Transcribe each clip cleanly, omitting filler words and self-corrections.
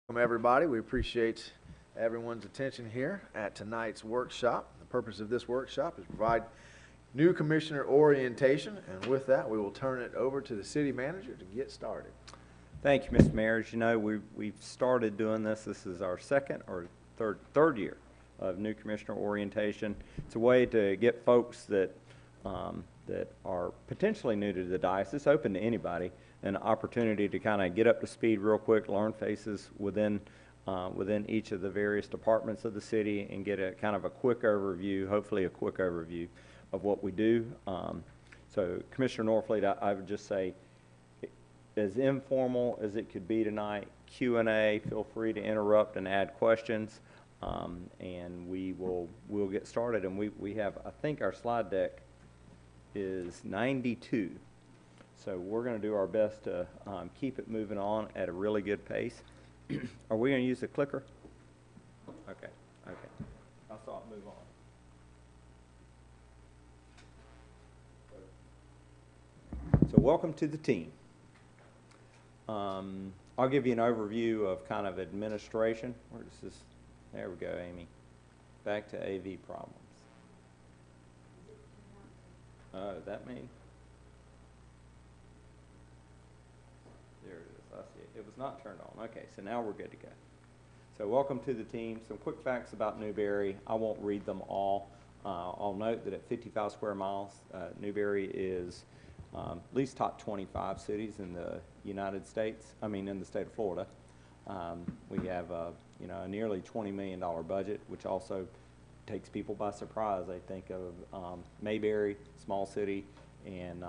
Welcome, everybody. We appreciate everyone's attention here at tonight's workshop. The purpose of this workshop is to provide new commissioner orientation, and with that, we will turn it over to the city manager to get started. Thank you, Mr. Mayor. As you know, we've started doing this. This is our second or third year of new commissioner orientation. It's a way to get folks that are potentially new to the diocese. It's open to anybody. An opportunity to kind of get up to speed real quick, learn faces within each of the various departments of the city, and get a kind of a quick overview, hopefully a quick overview of what we do. So Commissioner Norfleet, I would just say, as informal as it could be tonight, Q&A, feel free to interrupt and add questions, and we'll get started. And we have, I think our slide deck is 92. So we're going to do our best to keep it moving on at a really good pace. Are we going to use the clicker? Okay. I saw it move on. So welcome to the team. I'll give you an overview of kind of administration. Where does this? There we go, Amy. Back to AV problems. Oh, that means? There it is. I see it. It was not turned on. Okay, so now we're good to go. So welcome to the team. Some quick facts about Newberry. I won't read them all. I'll note that at 55 square miles, Newberry is at least top 25 cities in the United States. in the state of Florida. We have a nearly $20 million budget, which also takes people by surprise. They think of Mayberry, small city, and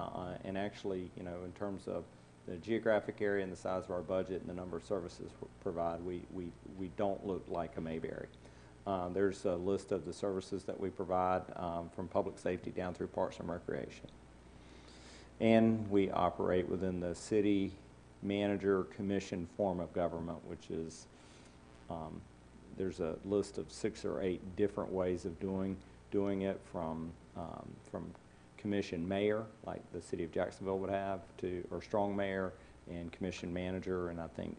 actually, in terms of the geographic area and the size of our budget and the number of services we provide, we don't look like a Mayberry. There's a list of the services that we provide from public safety down through parks and recreation. And we operate within the city manager commission form of government, which is, there's a list of 6 or 8 different ways of doing it, from commission mayor, like the city of Jacksonville would have, or strong mayor, and commission manager. And I think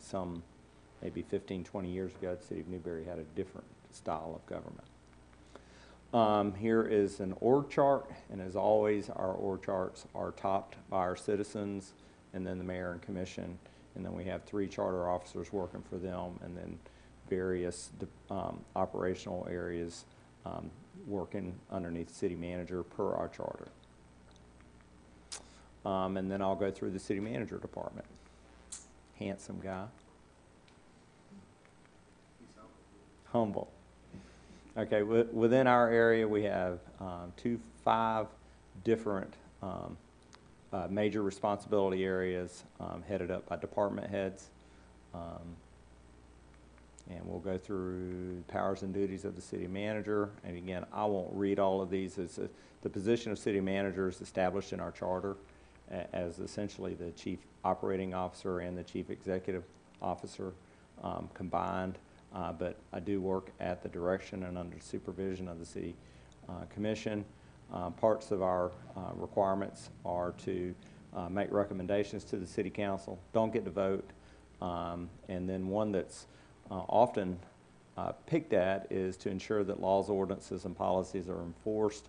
maybe 15, 20 years ago, the city of Newberry had a different style of government. Here is an org chart, and as always, our org charts are topped by our citizens, and then the mayor and commission, and then we have 3 charter officers working for them, and then various operational areas working underneath the city manager per our charter. And then I'll go through the city manager department. Handsome guy. Humble. Okay, within our area we have 5 different major responsibility areas headed up by department heads. And we'll go through powers and duties of the city manager. And again, I won't read all of these. The position of city manager is established in our charter as essentially the chief operating officer and the chief executive officer combined. But I do work at the direction and under supervision of the city commission. Parts of our requirements are to make recommendations to the city council. Don't get to vote. And then one that's often picked at is to ensure that laws, ordinances, and policies are enforced.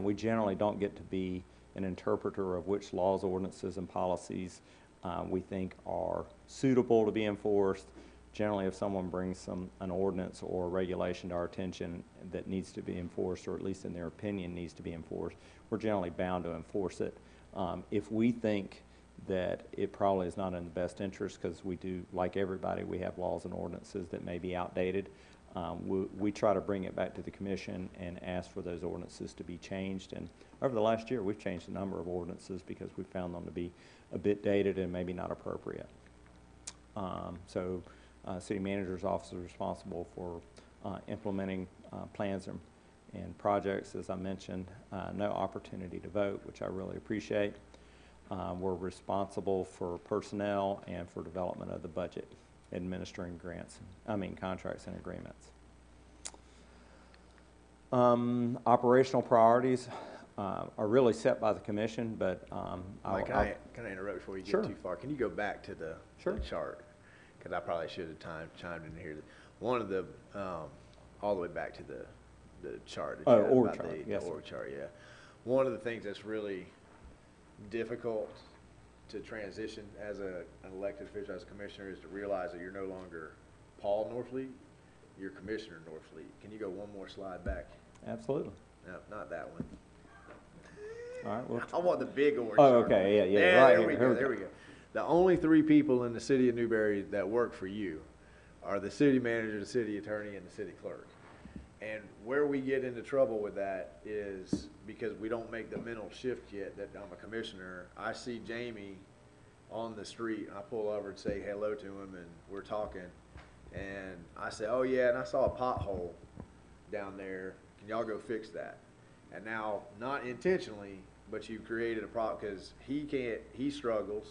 We generally don't get to be an interpreter of which laws, ordinances, and policies we think are suitable to be enforced. Generally, if someone brings an ordinance or a regulation to our attention that needs to be enforced, or at least in their opinion needs to be enforced, we're generally bound to enforce it. If we think that it probably is not in the best interest, because we do, like everybody, we have laws and ordinances that may be outdated, we try to bring it back to the commission and ask for those ordinances to be changed. And over the last year, we've changed a number of ordinances because we found them to be a bit dated and maybe not appropriate. City manager's office is responsible for implementing plans and projects. As I mentioned, no opportunity to vote, which I really appreciate. We're responsible for personnel and for development of the budget, administering contracts and agreements. Operational priorities are really set by the commission, but Mike, can I interrupt before you get Sure. too far? Can you go back to the Sure. chart? because I probably should have chimed in here. One of the, all the way back to the chart. that you Oh, had org about chart, the yes, sir. org chart, yeah. One of the things that's really difficult to transition as an elected official, as a commissioner, is to realize that you're no longer Paul Norfleet, you're Commissioner Norfleet. Can you go one more slide back? Absolutely. No, not that one. All right, well, I want the big org Oh, chart. okay, yeah, There, right there here, we here go, we there go. we go. The only 3 people in the city of Newberry that work for you are the city manager, the city attorney, and the city clerk. And where we get into trouble with that is because we don't make the mental shift yet that I'm a commissioner. I see Jamie on the street, and I pull over and say hello to him, and we're talking. And I say, oh yeah, and I saw a pothole down there. Can y'all go fix that? And now, not intentionally, but you created a problem because he struggles.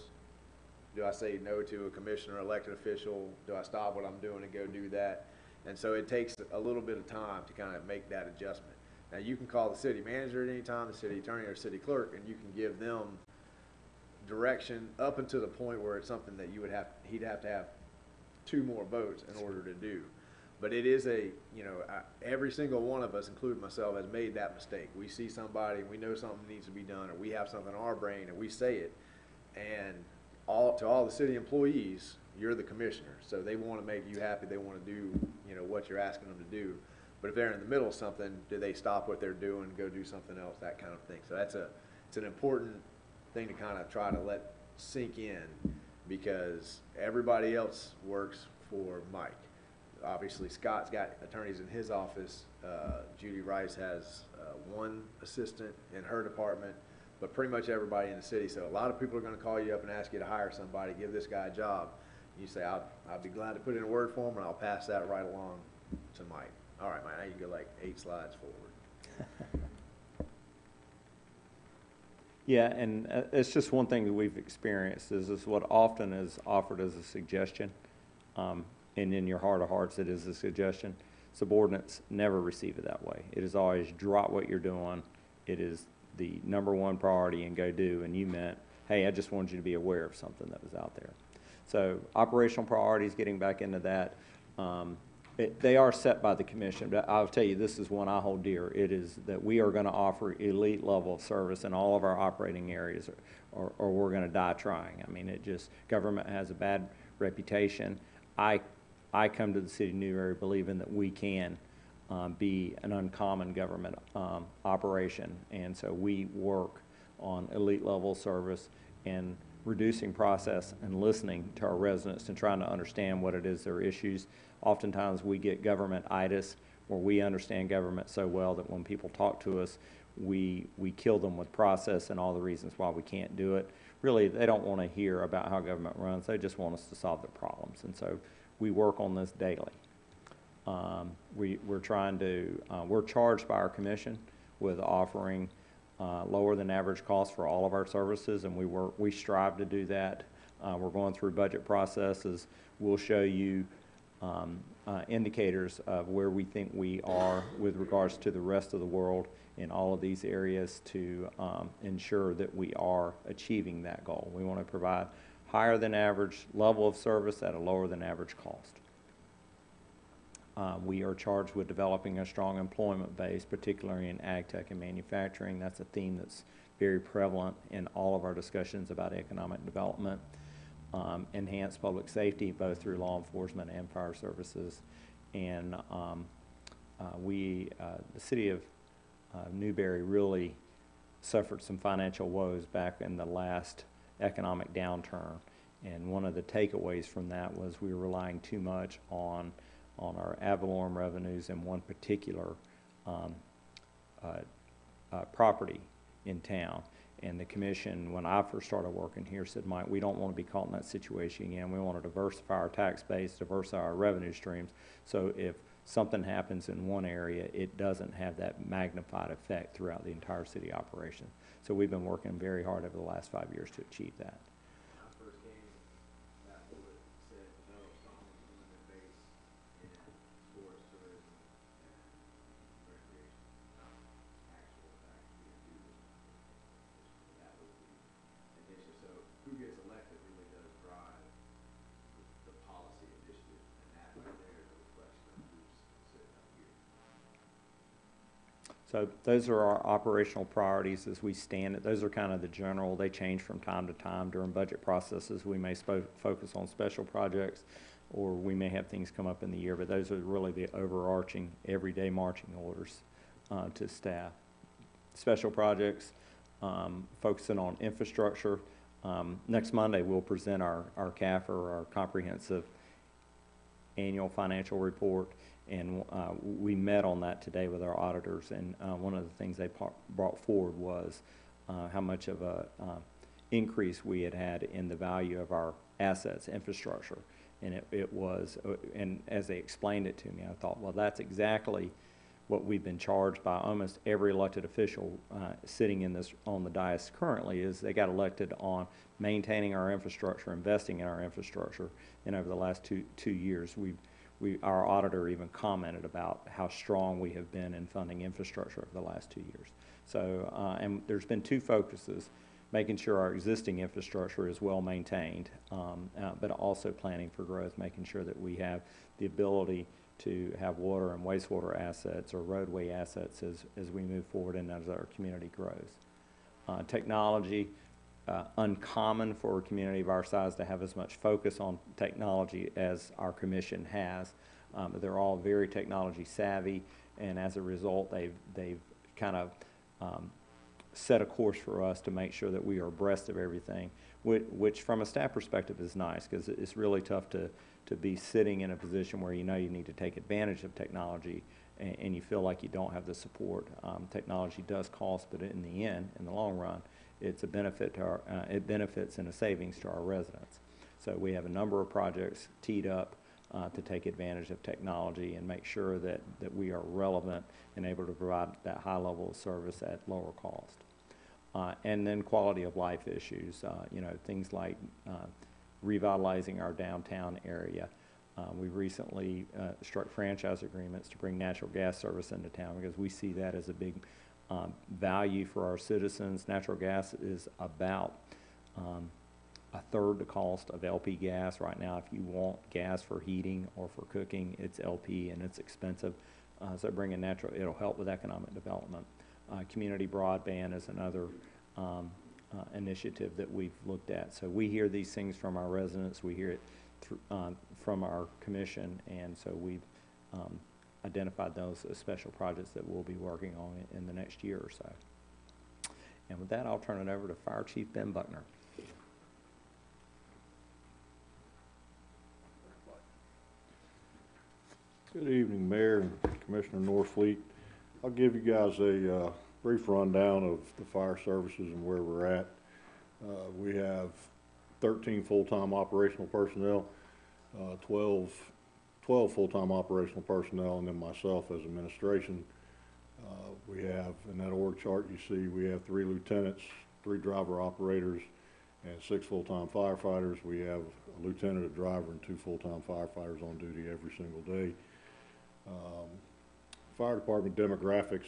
Do I say no to a commissioner, elected official? Do I stop what I'm doing and go do that? And so it takes a little bit of time to kind of make that adjustment. Now, you can call the city manager at any time, the city attorney or city clerk, and you can give them direction up until the point where it's something that he'd have to have 2 more votes in order to do. But it is every single one of us, including myself, has made that mistake. We see somebody and we know something needs to be done, or we have something in our brain and we say it, and to all the city employees, you're the commissioner, so they want to make you happy. They want to do, what you're asking them to do. But if they're in the middle of something, do they stop what they're doing, go do something else, that kind of thing. So it's an important thing to kind of try to let sink in, because everybody else works for Mike. Obviously, Scott's got attorneys in his office. Judy Rice has 1 assistant in her department, but pretty much everybody in the city. So a lot of people are going to call you up and ask you to hire somebody, give this guy a job. You say, I'll be glad to put in a word for him, and I'll pass that right along to Mike. All right, Mike, now you can go like 8 slides forward. Yeah, and it's just one thing that we've experienced is what often is offered as a suggestion, and in your heart of hearts it is a suggestion. Subordinates never receive it that way. It is always drop what you're doing. It is the #1 priority and go do, and you meant, hey, I just wanted you to be aware of something that was out there. So operational priorities, getting back into that, they are set by the commission, but I'll tell you, this is one I hold dear. It is that we are going to offer elite level of service in all of our operating areas, or we're going to die trying. I mean, government has a bad reputation. I come to the city of Newberry believing that we can be an uncommon government operation, and so we work on elite level service and reducing process and listening to our residents and trying to understand what it is their issues. Oftentimes we get government-itis, where we understand government so well that when people talk to us, we kill them with process and all the reasons why we can't do it. Really, they don't want to hear about how government runs. They just want us to solve their problems. And so we work on this daily. We're charged by our commission with offering lower than average costs for all of our services, and we strive to do that. We're going through budget processes. We'll show you indicators of where we think we are with regards to the rest of the world in all of these areas to ensure that we are achieving that goal. We want to provide higher than average level of service at a lower than average cost. We are charged with developing a strong employment base, particularly in ag tech and manufacturing. That's a theme that's very prevalent in all of our discussions about economic development. Enhance public safety, both through law enforcement and fire services. And the city of Newberry really suffered some financial woes back in the last economic downturn. And one of the takeaways from that was we were relying too much on our ad valorem revenues in one particular property in town. And the commission, when I first started working here, said, Mike, we don't want to be caught in that situation again. We want to diversify our tax base, diversify our revenue streams, so if something happens in one area, it doesn't have that magnified effect throughout the entire city operation. So we've been working very hard over the last 5 years to achieve that. Who gets elected really does drive the policy So those are our operational priorities as we stand it. Those are kind of the general. They change from time to time during budget processes. We may focus on special projects, or we may have things come up in the year, but those are really the overarching everyday marching orders to staff. Special projects, focusing on infrastructure. Next Monday, we'll present our CAFR, our Comprehensive Annual Financial Report, and we met on that today with our auditors, and one of the things they brought forward was how much of a increase we had in the value of our assets, infrastructure, and it was, and as they explained it to me, I thought, well, that's exactly what we've been charged by almost every elected official sitting in this on the dais currently. Is they got elected on maintaining our infrastructure, investing in our infrastructure, and over the last two years, our auditor even commented about how strong we have been in funding infrastructure over the last 2 years. So, and there's been two focuses: making sure our existing infrastructure is well maintained, but also planning for growth, making sure that we have the ability to have water and wastewater assets or roadway assets as we move forward and as our community grows. Technology, uncommon for a community of our size to have as much focus on technology as our commission has. They're all very technology savvy, and as a result, they've kind of set a course for us to make sure that we are abreast of everything, which from a staff perspective is nice, because it's really tough to be sitting in a position where you know you need to take advantage of technology and you feel like you don't have the support. Technology does cost, but in the end, in the long run, it's a benefit to our, it benefits and a savings to our residents. So we have a number of projects teed up to take advantage of technology and make sure that we are relevant and able to provide that high level of service at lower cost. And then quality of life issues, you know, things like revitalizing our downtown area. We recently struck franchise agreements to bring natural gas service into town because we see that as a big value for our citizens. Natural gas is about a third the cost of LP gas right now. If you want gas for heating or for cooking, it's LP and it's expensive. So bringing natural, it'll help with economic development. Community broadband is another initiative that we've looked at. So we hear these things from our residents, we hear it from our commission, and so we've identified those as special projects that we'll be working on in the next year or so. And with that, I'll turn it over to Fire Chief Ben Buckner. Good evening, Mayor and Commissioner Norfleet. I'll give you guys a brief rundown of the fire services and where we're at. We have 13 full-time operational personnel, 12 full-time operational personnel, and then myself as administration. We have, in that org chart you see, we have 3 lieutenants, 3 driver operators, and 6 full-time firefighters. We have a lieutenant, a driver, and 2 full-time firefighters on duty every single day. Fire department demographics,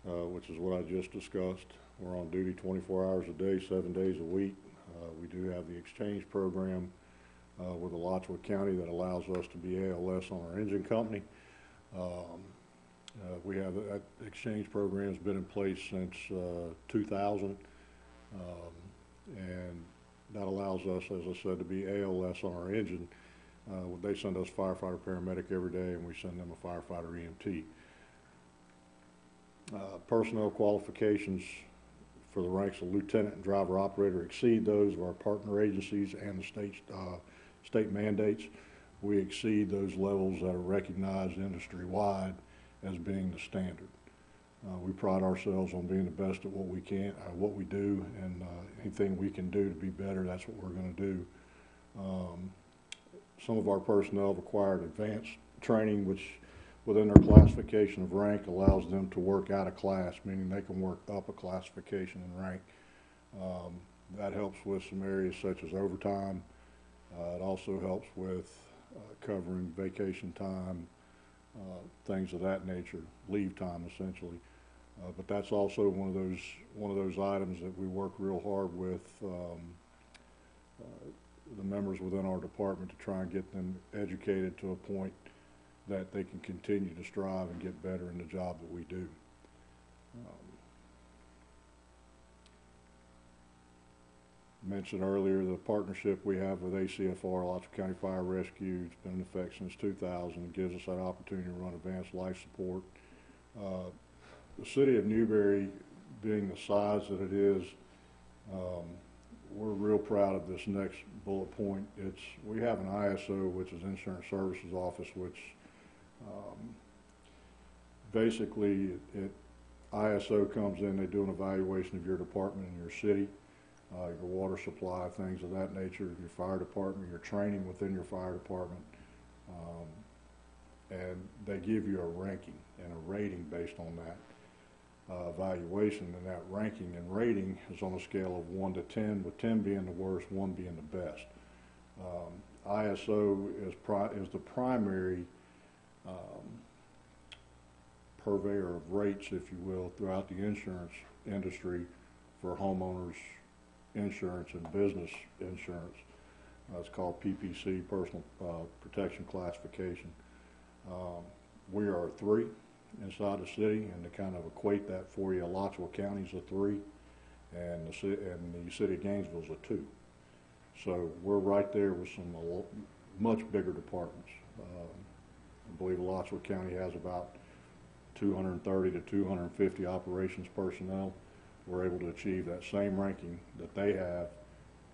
which is what I just discussed. We're on duty 24 hours a day, 7 days a week. We do have the exchange program with Alachua County that allows us to be ALS on our engine company. We have that exchange program has been in place since 2000, and that allows us, as I said, to be ALS on our engine. They send us firefighter paramedic every day, and we send them a firefighter EMT. Personnel qualifications for the ranks of lieutenant and driver operator exceed those of our partner agencies and the state mandates. We exceed those levels that are recognized industry-wide as being the standard. We pride ourselves on being the best at what we do, and anything we can do to be better, that's what we're going to do. Some of our personnel required advanced training, which within their classification of rank allows them to work out of class, meaning they can work up a classification in rank. That helps with some areas such as overtime. It also helps with covering vacation time, things of that nature, leave time essentially. But that's also one of those items that we work real hard with the members within our department to try and get them educated to a point that they can continue to strive and get better in the job that we do. Mentioned earlier the partnership we have with ACFR, Alachua County Fire Rescue. It's been in effect since 2000. It gives us that opportunity to run advanced life support. The city of Newberry, being the size that it is, we're real proud of this next bullet point. We have an ISO, which is Insurance Services Office, which basically ISO comes in, they do an evaluation of your department and your city, your water supply, things of that nature, your fire department, your training within your fire department, and they give you a ranking and a rating based on that evaluation, and that ranking and rating is on a scale of 1 to 10, with 10 being the worst, 1 being the best. ISO is the primary purveyor of rates, if you will, throughout the insurance industry for homeowners insurance and business insurance. It's called PPC, Personal Protection Classification. We are a 3 inside the city, and to kind of equate that for you, Alachua County's a 3, and the city of Gainesville's a 2. So we're right there with some much bigger departments. I believe Alachua County has about 230 to 250 operations personnel. We're able to achieve that same ranking that they have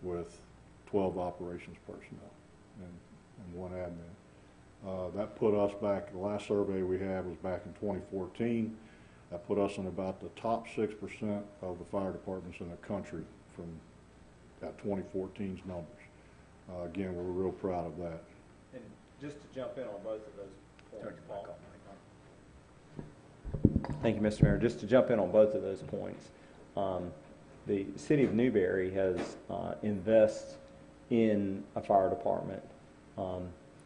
with 12 operations personnel and 1 admin. That put us back, the last survey we had was back in 2014. That put us in about the top 6% of the fire departments in the country from that 2014's numbers. Again, we're real proud of that. And just to jump in on both of those points, Paul. Thank you, Mr. Mayor. Just to jump in on both of those points, the city of Newberry has invests in a fire department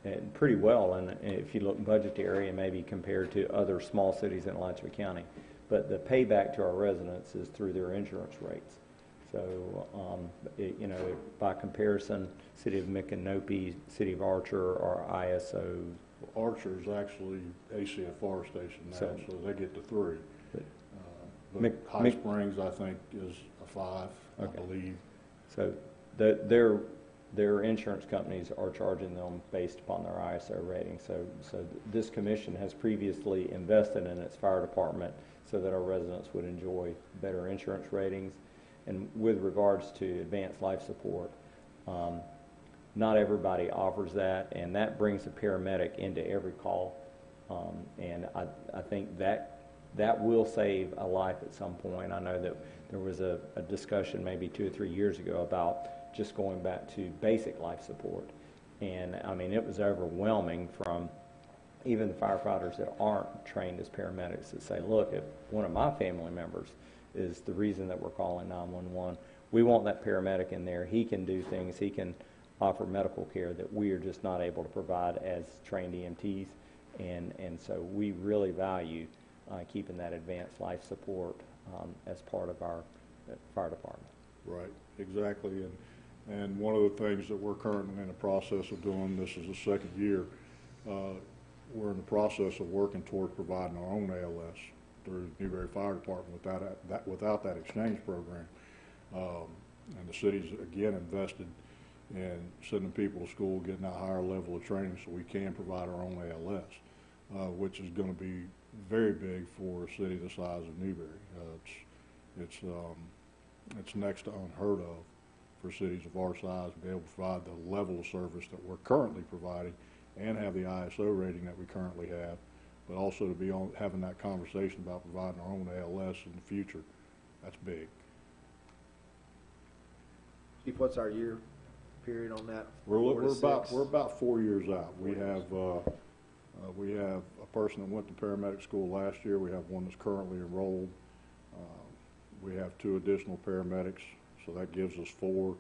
and pretty well, and if you look budgetary and maybe compared to other small cities in Alachua County. But the payback to our residents is through their insurance rates. So, by comparison, city of Micanopy, city of Archer, are ISO. Archer is actually ACFR station now, so they get to 3. But High Springs, I think, is a 5, I believe. So their insurance companies are charging them based upon their ISO rating. So this commission has previously invested in its fire department so that our residents would enjoy better insurance ratings. And with regards to advanced life support, not everybody offers that, and that brings a paramedic into every call. And I think that will save a life at some point. I know that there was a discussion maybe 2 or 3 years ago about just going back to basic life support. And I mean, it was overwhelming from even the firefighters that aren't trained as paramedics that say, look, if one of my family members is the reason that we're calling 911, we want that paramedic in there. He can do things, he can offer medical care that we are just not able to provide as trained EMTs. And so we really value keeping that advanced life support as part of our fire department. Right, exactly. And one of the things that we're currently in the process of doing, this is the 2nd year, we're in the process of working toward providing our own ALS through Newberry Fire Department without that exchange program. And the city's, again, invested in sending people to school, getting that higher level of training so we can provide our own ALS, which is going to be very big for a city the size of Newberry. It's next to unheard of for cities of our size to be able to provide the level of service that we're currently providing and have the ISO rating that we currently have, but also to be having that conversation about providing our own ALS in the future. That's big. Chief, what's our year period on that? We're about 4 years out. We have a person that went to paramedic school last year. We have one that's currently enrolled. We have 2 additional paramedics, so that gives us 4.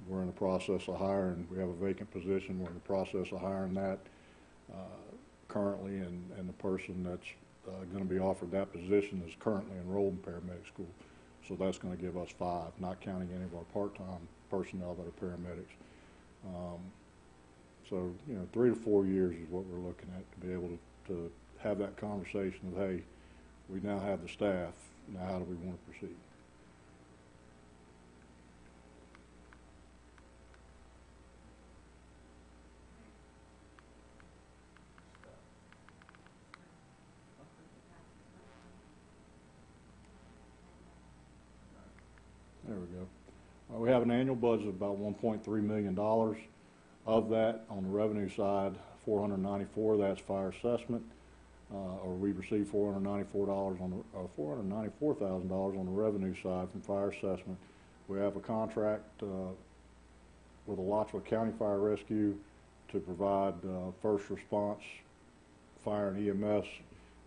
We're in the process of hiring. We have a vacant position. We're in the process of hiring that currently, and the person that's going to be offered that position is currently enrolled in paramedic school. So that's going to give us 5, not counting any of our part-time personnel that are paramedics. So, 3 to 4 years is what we're looking at to be able to have that conversation of, hey, We now have the staff. Now how do we want to proceed? There we go. We have an annual budget of about $1.3 million. Of that, on the revenue side, $494, that's fire assessment, or we received $494 on the, $494,000 on the revenue side from fire assessment. We have a contract with the Alachua County Fire Rescue to provide first response, fire and EMS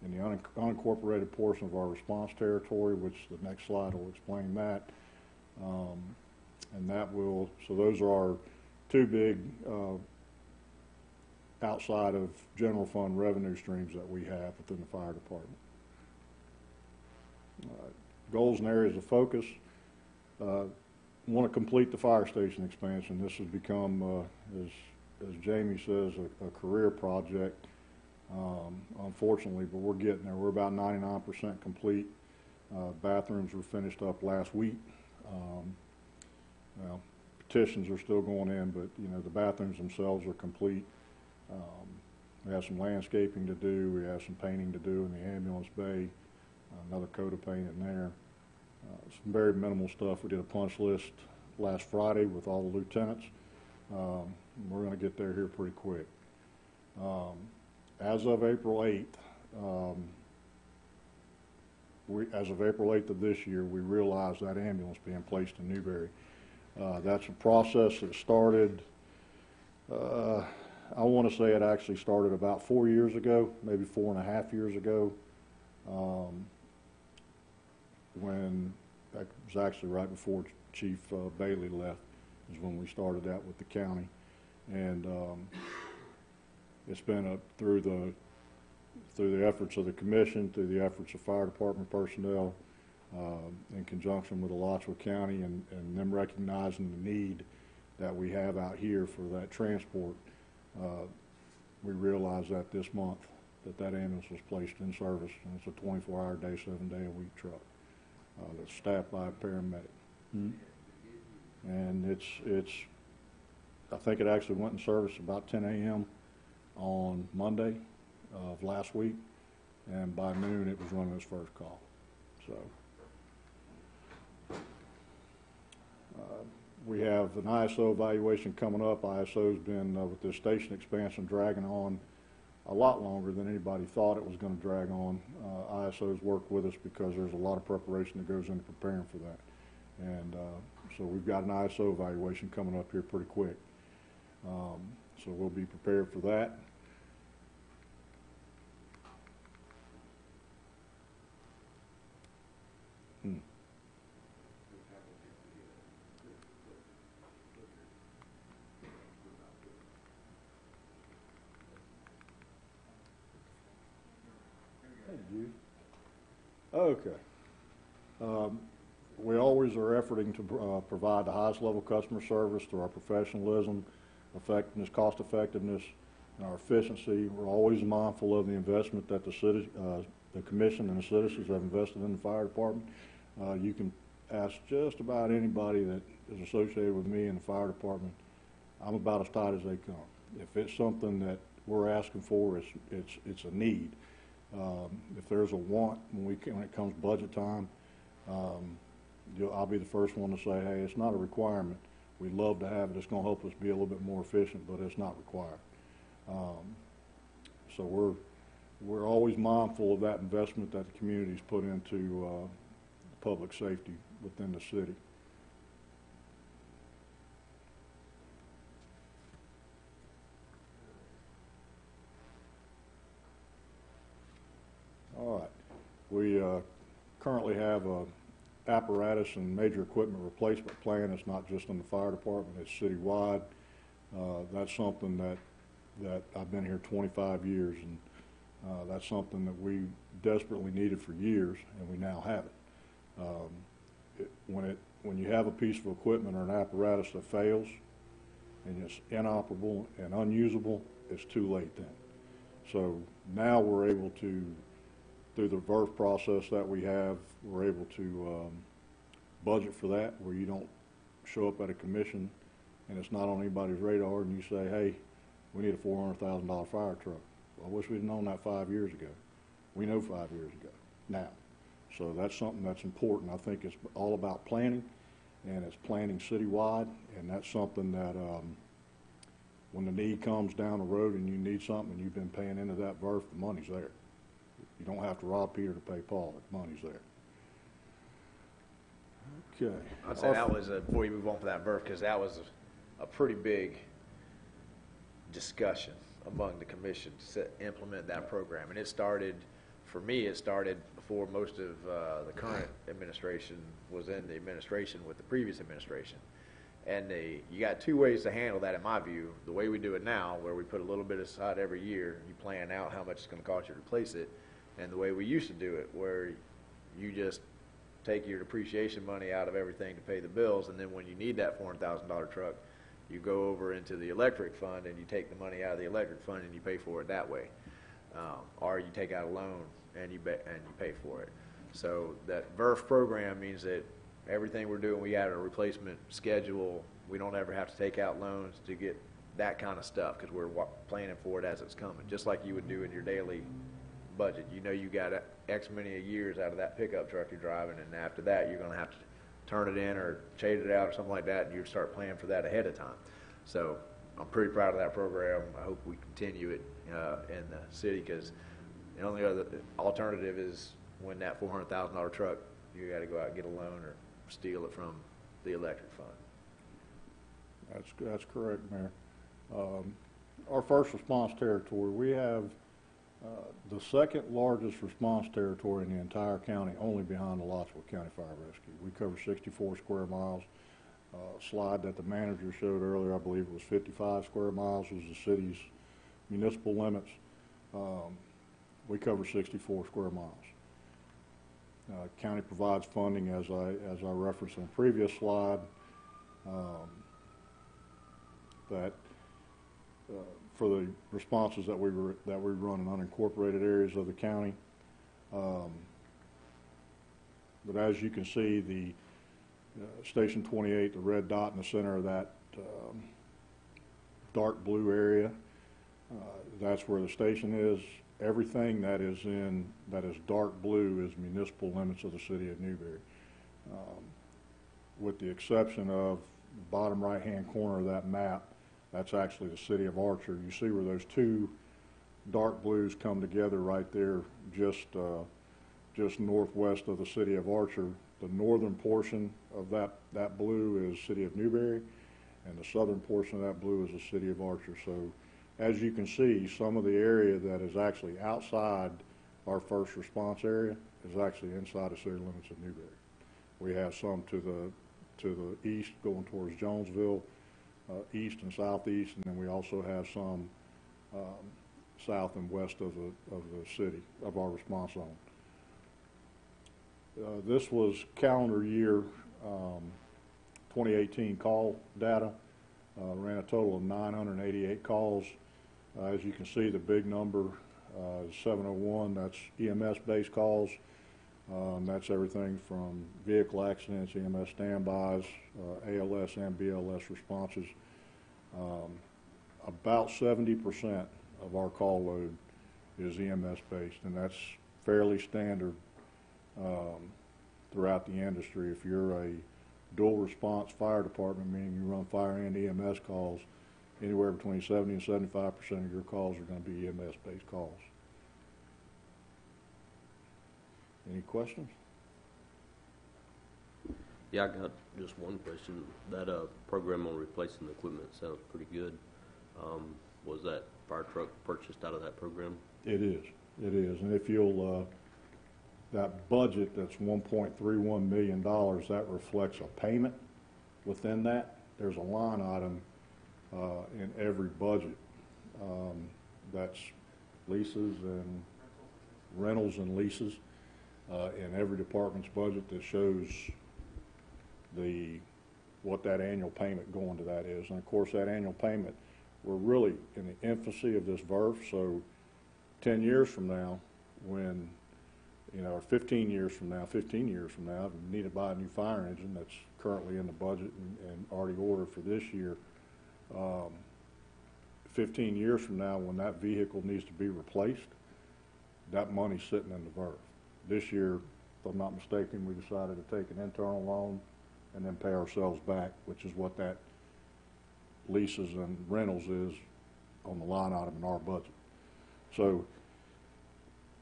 in the unincorporated portion of our response territory, which the next slide will explain that. And that will, so those are our two big outside of general fund revenue streams that we have within the fire department. Goals and areas of focus. Want to complete the fire station expansion. This has become, as Jamie says, a career project, unfortunately, but we're getting there. We're about 99% complete. Bathrooms were finished up last week. Well, petitions are still going in, but you know the bathrooms themselves are complete. We have some landscaping to do. We have some painting to do in the ambulance bay. Another coat of paint in there. Some very minimal stuff. We did a punch list last Friday with all the lieutenants. We're going to get there here pretty quick. As of April 8th, as of April 8th of this year, we realized that ambulance being placed in Newberry. That's a process that started, I want to say it actually started about 4 years ago, maybe 4.5 years ago, when that was actually right before Chief Bailey left, is when we started that with the county. And it's been through the efforts of the commission, through the efforts of fire department personnel, in conjunction with Alachua County and them recognizing the need that we have out here for that transport. We realized that this month that ambulance was placed in service, and it's a 24-hour day, 7-day-a-week truck that's staffed by a paramedic. And it's I think it actually went in service about 10 a.m. on Monday of last week, and by noon it was running its first call. So we have an ISO evaluation coming up. ISO's been with this station expansion dragging on a lot longer than anybody thought it was going to drag on. ISO's worked with us because there's a lot of preparation that goes into preparing for that, and so we've got an ISO evaluation coming up here pretty quick. So we'll be prepared for that. Okay. We always are efforting to provide the highest level customer service through our professionalism, effectiveness, cost effectiveness, and our efficiency. We're always mindful of the investment that the city, the commission and the citizens have invested in the fire department. You can ask just about anybody that is associated with me in the fire department. I'm about as tight as they come. If it's something that we're asking for, it's a need. If there's a want when it comes budget time, I'll be the first one to say, hey, it's not a requirement. We'd love to have it. It's going to help us be a little bit more efficient, but it's not required. So we're always mindful of that investment that the community's put into public safety within the city. All right. We currently have a apparatus and major equipment replacement plan. It's not just in the fire department, it's citywide. That's something that I've been here 25 years, and that's something that we desperately needed for years, and we now have it. When you have a piece of equipment or an apparatus that fails and it's inoperable and unusable, it's too late then. So now we're able to, through the VERF process that we have, we're able to budget for that, where you don't show up at a commission and it's not on anybody's radar and you say, hey, we need a $400,000 fire truck. Well, I wish we'd known that 5 years ago. We know 5 years ago now. So that's something that's important. I think it's all about planning, and it's planning citywide, and that's something that when the need comes down the road and you need something and you've been paying into that VERF, the money's there. You don't have to rob Peter to pay Paul. The money's there. Okay. I'd say that was, before you move on for that VERF, because that was a pretty big discussion among the commission to implement that program. And it started, for me, it started before most of the current administration was in the administration with the previous administration. And you got two ways to handle that, in my view. The way we do it now, where we put a little bit aside every year, you plan out how much it's going to cost you to replace it, and the way we used to do it, where you just take your depreciation money out of everything to pay the bills, and then when you need that $400,000 truck, you go over into the electric fund and you take the money out of the electric fund and you pay for it that way, or you take out a loan and you pay for it. So that VERF program means that everything we're doing, we add a replacement schedule. We don't ever have to take out loans to get that kind of stuff because we're planning for it as it's coming, just like you would do in your daily budget. You know you got X many years out of that pickup truck you're driving, and after that you're going to have to turn it in or trade it out or something like that, and you start planning for that ahead of time. So I'm pretty proud of that program. I hope we continue it in the city, because the only other alternative is when that $400,000 truck, you got to go out and get a loan or steal it from the electric fund. That's correct, Mayor. Our first response territory, we have the second largest response territory in the entire county, only behind the Lottsville County Fire Rescue. We cover 64 square miles. Slide that the manager showed earlier, I believe it was 55 square miles, was the city's municipal limits. We cover 64 square miles. County provides funding, as I referenced in the previous slide, that for the responses that we run in unincorporated areas of the county. But as you can see, the Station 28, the red dot in the center of that dark blue area, that's where the station is. Everything that is dark blue is municipal limits of the city of Newberry, with the exception of the bottom right-hand corner of that map. That's actually the city of Archer. You see where those two dark blues come together right there, just northwest of the city of Archer. The northern portion of that blue is city of Newberry, and the southern portion of that blue is the city of Archer. So as you can see, some of the area that is actually outside our first response area is actually inside the city limits of Newberry. We have some to the east going towards Jonesville, east and southeast, and then we also have some south and west of the city, of our response zone. This was calendar year 2018 call data. Ran a total of 988 calls. As you can see, the big number is 701. That's EMS-based calls. That's everything from vehicle accidents, EMS standbys, ALS and BLS responses. About 70% of our call load is EMS-based, and that's fairly standard throughout the industry. If you're a dual response fire department, meaning you run fire and EMS calls, anywhere between 70 and 75% of your calls are going to be EMS-based calls. Any questions? Yeah, I got just one question. That program on replacing the equipment sounds pretty good. Was that fire truck purchased out of that program? It is. It is. And if you'll, that budget that's $1.31 million, that reflects a payment within that. There's a line item in every budget that's leases and rentals and leases in every department's budget that shows what that annual payment going to that is. And of course, that annual payment, we're really in the infancy of this VERF, so 10 years from now, when you know, or 15 years from now, if we need to buy a new fire engine that's currently in the budget and already ordered for this year, 15 years from now, when that vehicle needs to be replaced, that money's sitting in the VERV. This year, if I'm not mistaken, we decided to take an internal loan and then pay ourselves back, which is what that leases and rentals is on the line item in our budget. So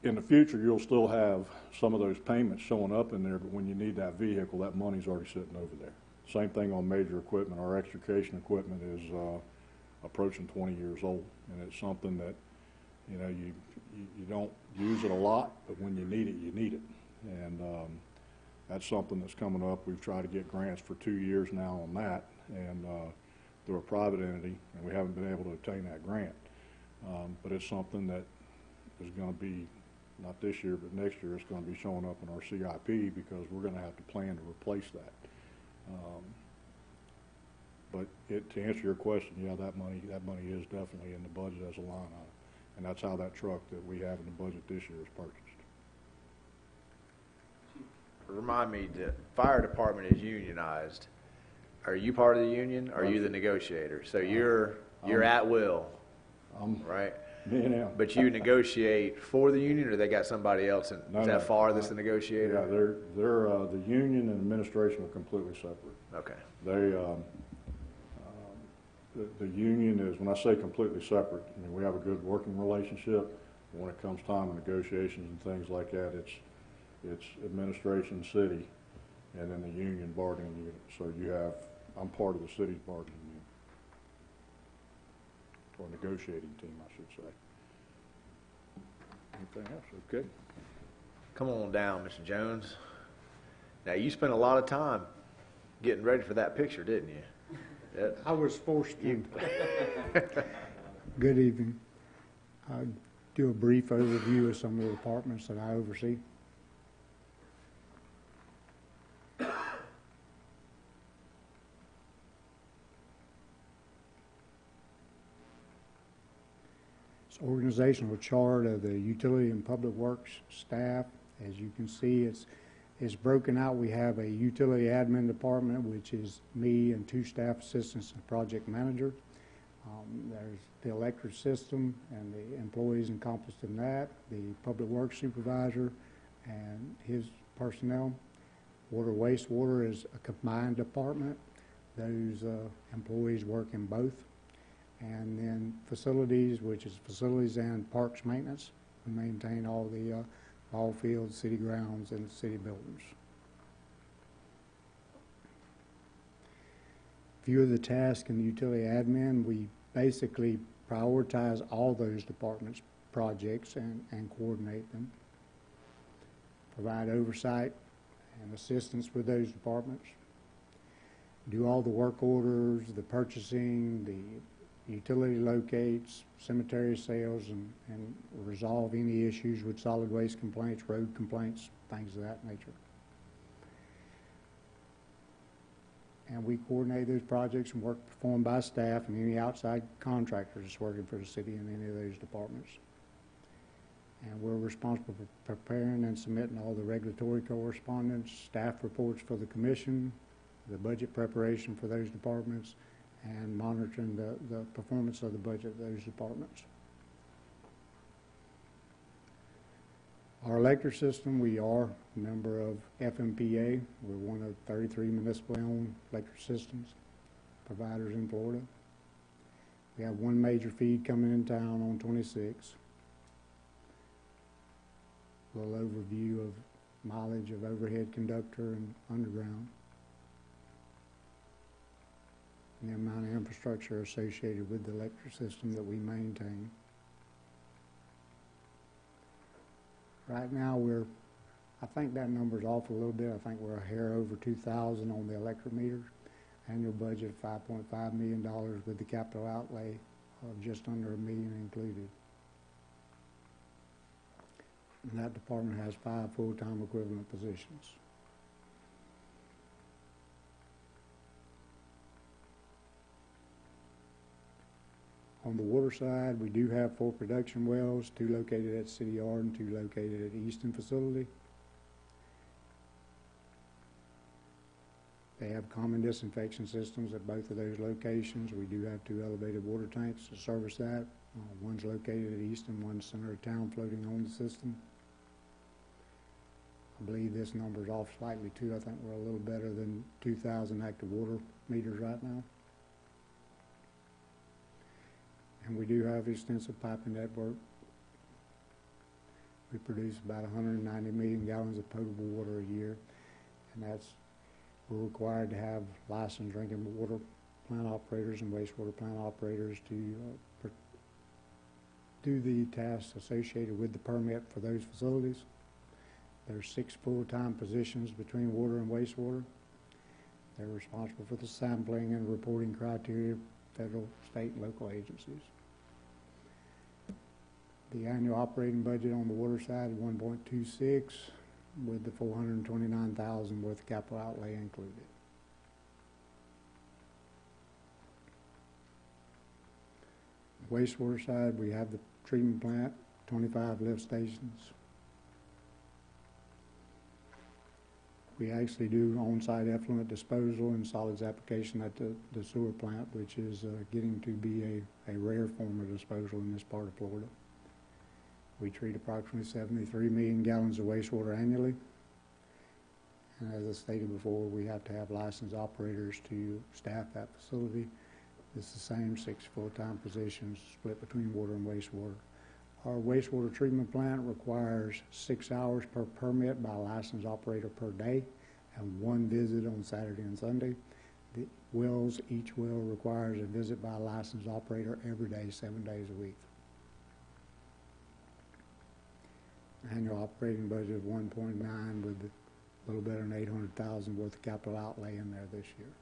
in the future, you'll still have some of those payments showing up in there, but when you need that vehicle, that money's already sitting over there. Same thing on major equipment. Our extrication equipment is approaching 20 years old, and it's something that, you know, you don't use it a lot, but when you need it, you need it. And that's something that's coming up. We've tried to get grants for 2 years now on that, and through a private entity, and we haven't been able to obtain that grant. But it's something that is going to be, not this year, but next year, it's going to be showing up in our CIP because we're going to have to plan to replace that. But to answer your question, yeah, that money is definitely in the budget as a line item, and that's how that truck that we have in the budget this year is purchased. Remind me, the fire department is unionized. Are you part of the union? Or are you the negotiator? So you're at will, right? Me and him. But you negotiate for the union, or they got somebody else? Is that farthest the negotiator? Yeah, they're the union and administration are completely separate. Okay. They the union is, when I say completely separate, I mean we have a good working relationship. When it comes time to negotiations and things like that, it's administration, city, and then the union bargaining unit. So I'm part of the city's bargaining unit, or negotiating team, I should say. Anything else? Okay. Come on down, Mr. Jones. Now, you spent a lot of time getting ready for that picture, didn't you? I was forced to. Good evening. I'll do a brief overview of some of the departments that I oversee. It's organizational chart of the utility and public works staff. As you can see, it's broken out. We have a utility admin department, which is me and 2 staff assistants and project manager. There's the electric system and the employees encompassed in that, the public works supervisor and his personnel. Water wastewater is a combined department. Those employees work in both. And then facilities, which is facilities and parks maintenance. We maintain all the ball fields, city grounds, and city buildings. Few of the tasks in the utility admin, we basically prioritize all those departments' projects and coordinate them. Provide oversight and assistance with those departments. Do all the work orders, the purchasing, the utility locates, cemetery sales, and resolve any issues with solid waste complaints, road complaints, things of that nature. And we coordinate those projects and work performed by staff and any outside contractors that's working for the city in any of those departments. And we're responsible for preparing and submitting all the regulatory correspondence, staff reports for the commission, the budget preparation for those departments, and monitoring the performance of the budget of those departments. Our electric system, we are a member of FMPA. We're one of 33 municipally owned electric systems providers in Florida. We have one major feed coming in town on 26. A little overview of mileage of overhead conductor and underground. And the amount of infrastructure associated with the electric system that we maintain. Right now I think that number's off a little bit. I think we're a hair over 2,000 on the electric meters. Annual budget of $5.5 million with the capital outlay of just under $1 million included. And that department has 5 full-time equivalent positions. On the water side, we do have 4 production wells, 2 located at City Yard and 2 located at the Easton facility. They have common disinfection systems at both of those locations. We do have 2 elevated water tanks to service that. One's located at east and one's center of town floating on the system. I believe this number's off slightly too. I think we're a little better than 2,000 active water meters right now. And we do have extensive piping network. We produce about 190 million gallons of potable water a year, and we're required to have licensed drinking water plant operators and wastewater plant operators to do the tasks associated with the permit for those facilities. There's 6 full-time positions between water and wastewater. They're responsible for the sampling and reporting criteria of federal, state, and local agencies. The annual operating budget on the water side, 1.26, with the $429,000 worth of capital outlay included. Wastewater side, we have the treatment plant, 25 lift stations. We actually do on-site effluent disposal and solids application at the sewer plant, which is getting to be a rare form of disposal in this part of Florida. We treat approximately 73 million gallons of wastewater annually. And as I stated before, we have to have licensed operators to staff that facility. It's the same 6 full-time positions split between water and wastewater. Our wastewater treatment plant requires 6 hours per permit by a licensed operator per day and 1 visit on Saturday and Sunday. The wells, each well requires a visit by a licensed operator every day, 7 days a week. Annual operating budget of 1.9 with a little better than 800,000 worth of capital outlay in there this year.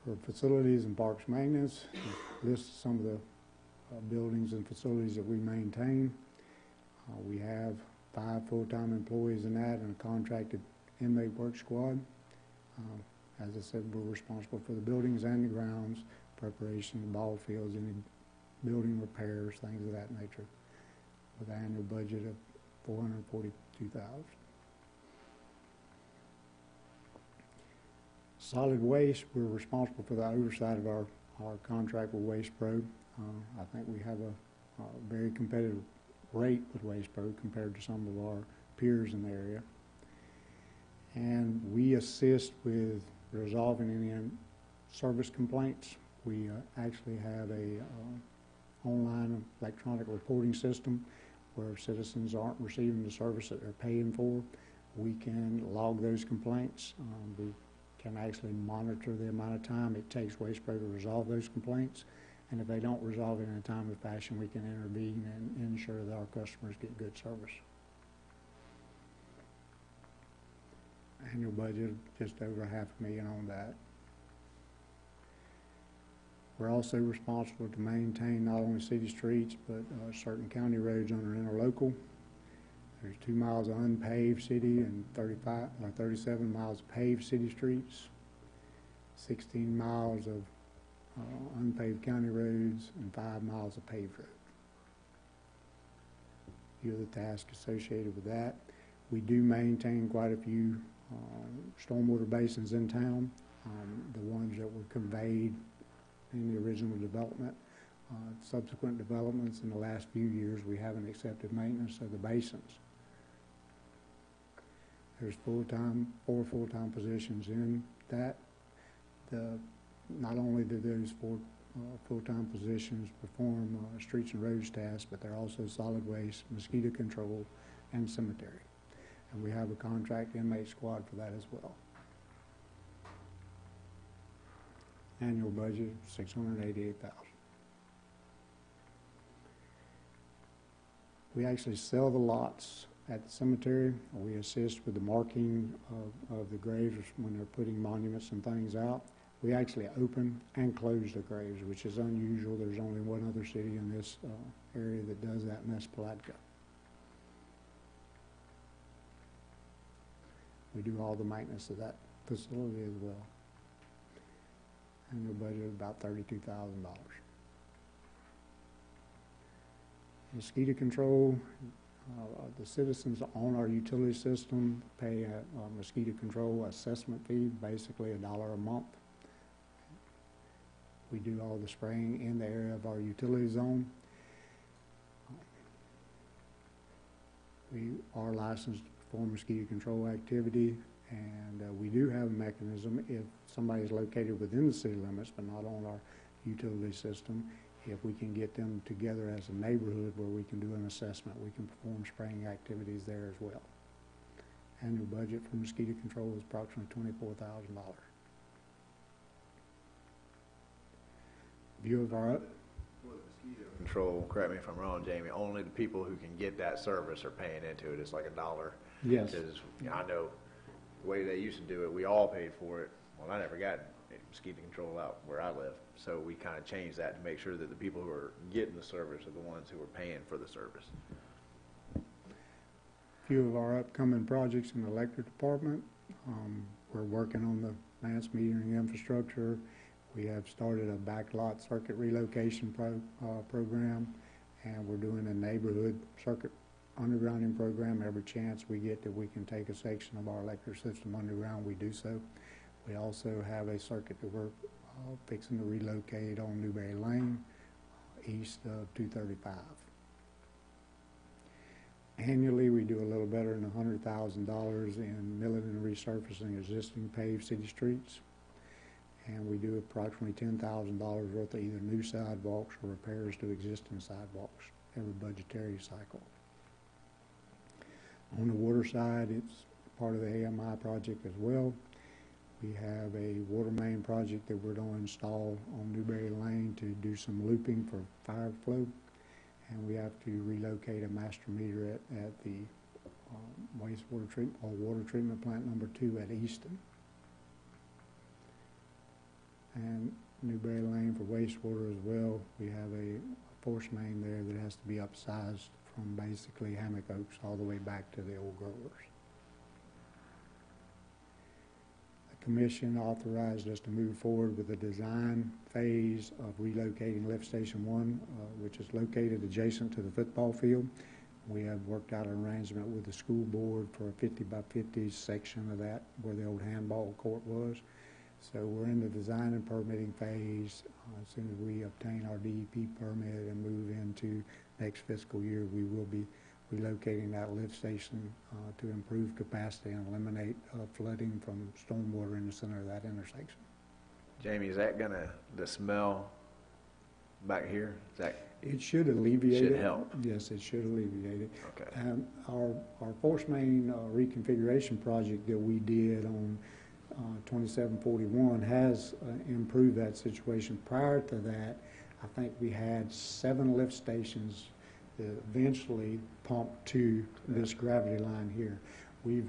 For facilities and parks maintenance, list some of the buildings and facilities that we maintain. We have 5 full-time employees in that and a contracted inmate work squad. As I said, we're responsible for the buildings and the grounds, preparation of ball fields, any building repairs, things of that nature, with an annual budget of $442,000. Solid waste, we're responsible for the oversight of our contract with Waste Pro. I think we have a very competitive rate with Waste Pro compared to some of our peers in the area. And we assist with resolving any service complaints. We actually have a online electronic reporting system where citizens aren't receiving the service that they're paying for. We can log those complaints. We can actually monitor the amount of time it takes Waste Pro to resolve those complaints. And if they don't resolve it in a timely fashion, we can intervene and ensure that our customers get good service. Annual budget, just over $500,000 on that. We're also responsible to maintain not only city streets, but certain county roads under interlocal. There's 2 miles of unpaved city and 37 miles of paved city streets, 16 miles of unpaved county roads, and 5 miles of paved roads. A few of the tasks associated with that. We do maintain quite a few stormwater basins in town, the ones that were conveyed in the original development. Subsequent developments in the last few years, we haven't accepted maintenance of the basins. There's 4 full-time positions in that. Not only do those 4 full-time positions perform streets and roads tasks, but they're also solid waste, mosquito control, and cemetery. And we have a contract inmate squad for that as well. Annual budget, $688,000. We actually sell the lots at the cemetery. We assist with the marking of the graves when they're putting monuments and things out. We actually open and close the graves, which is unusual. There's only one other city in this area that does that, and that's Palatka. We do all the maintenance of that facility as well. Annual budget of about $32,000. Mosquito control, The citizens on our utility system pay a mosquito control assessment fee, basically $1 a month. We do all the spraying in the area of our utility zone. We are licensed to perform mosquito control activity, and we do have a mechanism if somebody is located within the city limits but not on our utility system. If we can get them together as a neighborhood where we can do an assessment, we can perform spraying activities there as well. Annual budget for mosquito control is approximately $24,000. View of our Control, correct me if I'm wrong, Jamie, only the people who can get that service are paying into it. It's like $1. Yes. Because, you know, I know the way they used to do it, we all paid for it. Well, I never got mosquito control out where I live. So we kind of changed that to make sure that the people who are getting the service are the ones who are paying for the service. Few of our upcoming projects in the electric department. We're working on the advanced metering infrastructure. We have started a backlot circuit relocation program, and we're doing a neighborhood circuit undergrounding program. Every chance we get that we can take a section of our electric system underground, we do so. We also have a circuit that we're fixing to relocate on Newberry Lane, east of 235. Annually, we do a little better than $100,000 in milling and resurfacing existing paved city streets. And we do approximately $10,000 worth of either new sidewalks or repairs to existing sidewalks every budgetary cycle. On the water side, it's part of the AMI project as well. We have a water main project that we're going to install on Newberry Lane to do some looping for fire flow. And we have to relocate a master meter at the wastewater treatment or water treatment plant number 2 at Easton. And Newberry Lane for wastewater as well. We have a force main there that has to be upsized from basically Hammock Oaks all the way back to the old growers. The commission authorized us to move forward with the design phase of relocating lift station 1, which is located adjacent to the football field. We have worked out an arrangement with the school board for a 50 by 50 section of that where the old handball court was. So we're in the design and permitting phase. As soon as we obtain our DEP permit and move into next fiscal year, we will be relocating that lift station to improve capacity and eliminate flooding from stormwater in the center of that intersection. Jamie, is that gonna, the smell back here, is that? It should alleviate it. Should help. Yes, it should alleviate it. Okay. Our force main reconfiguration project that we did on 2741 has improved that situation. Prior to that, I think we had 7 lift stations that eventually pumped to this gravity line here. We've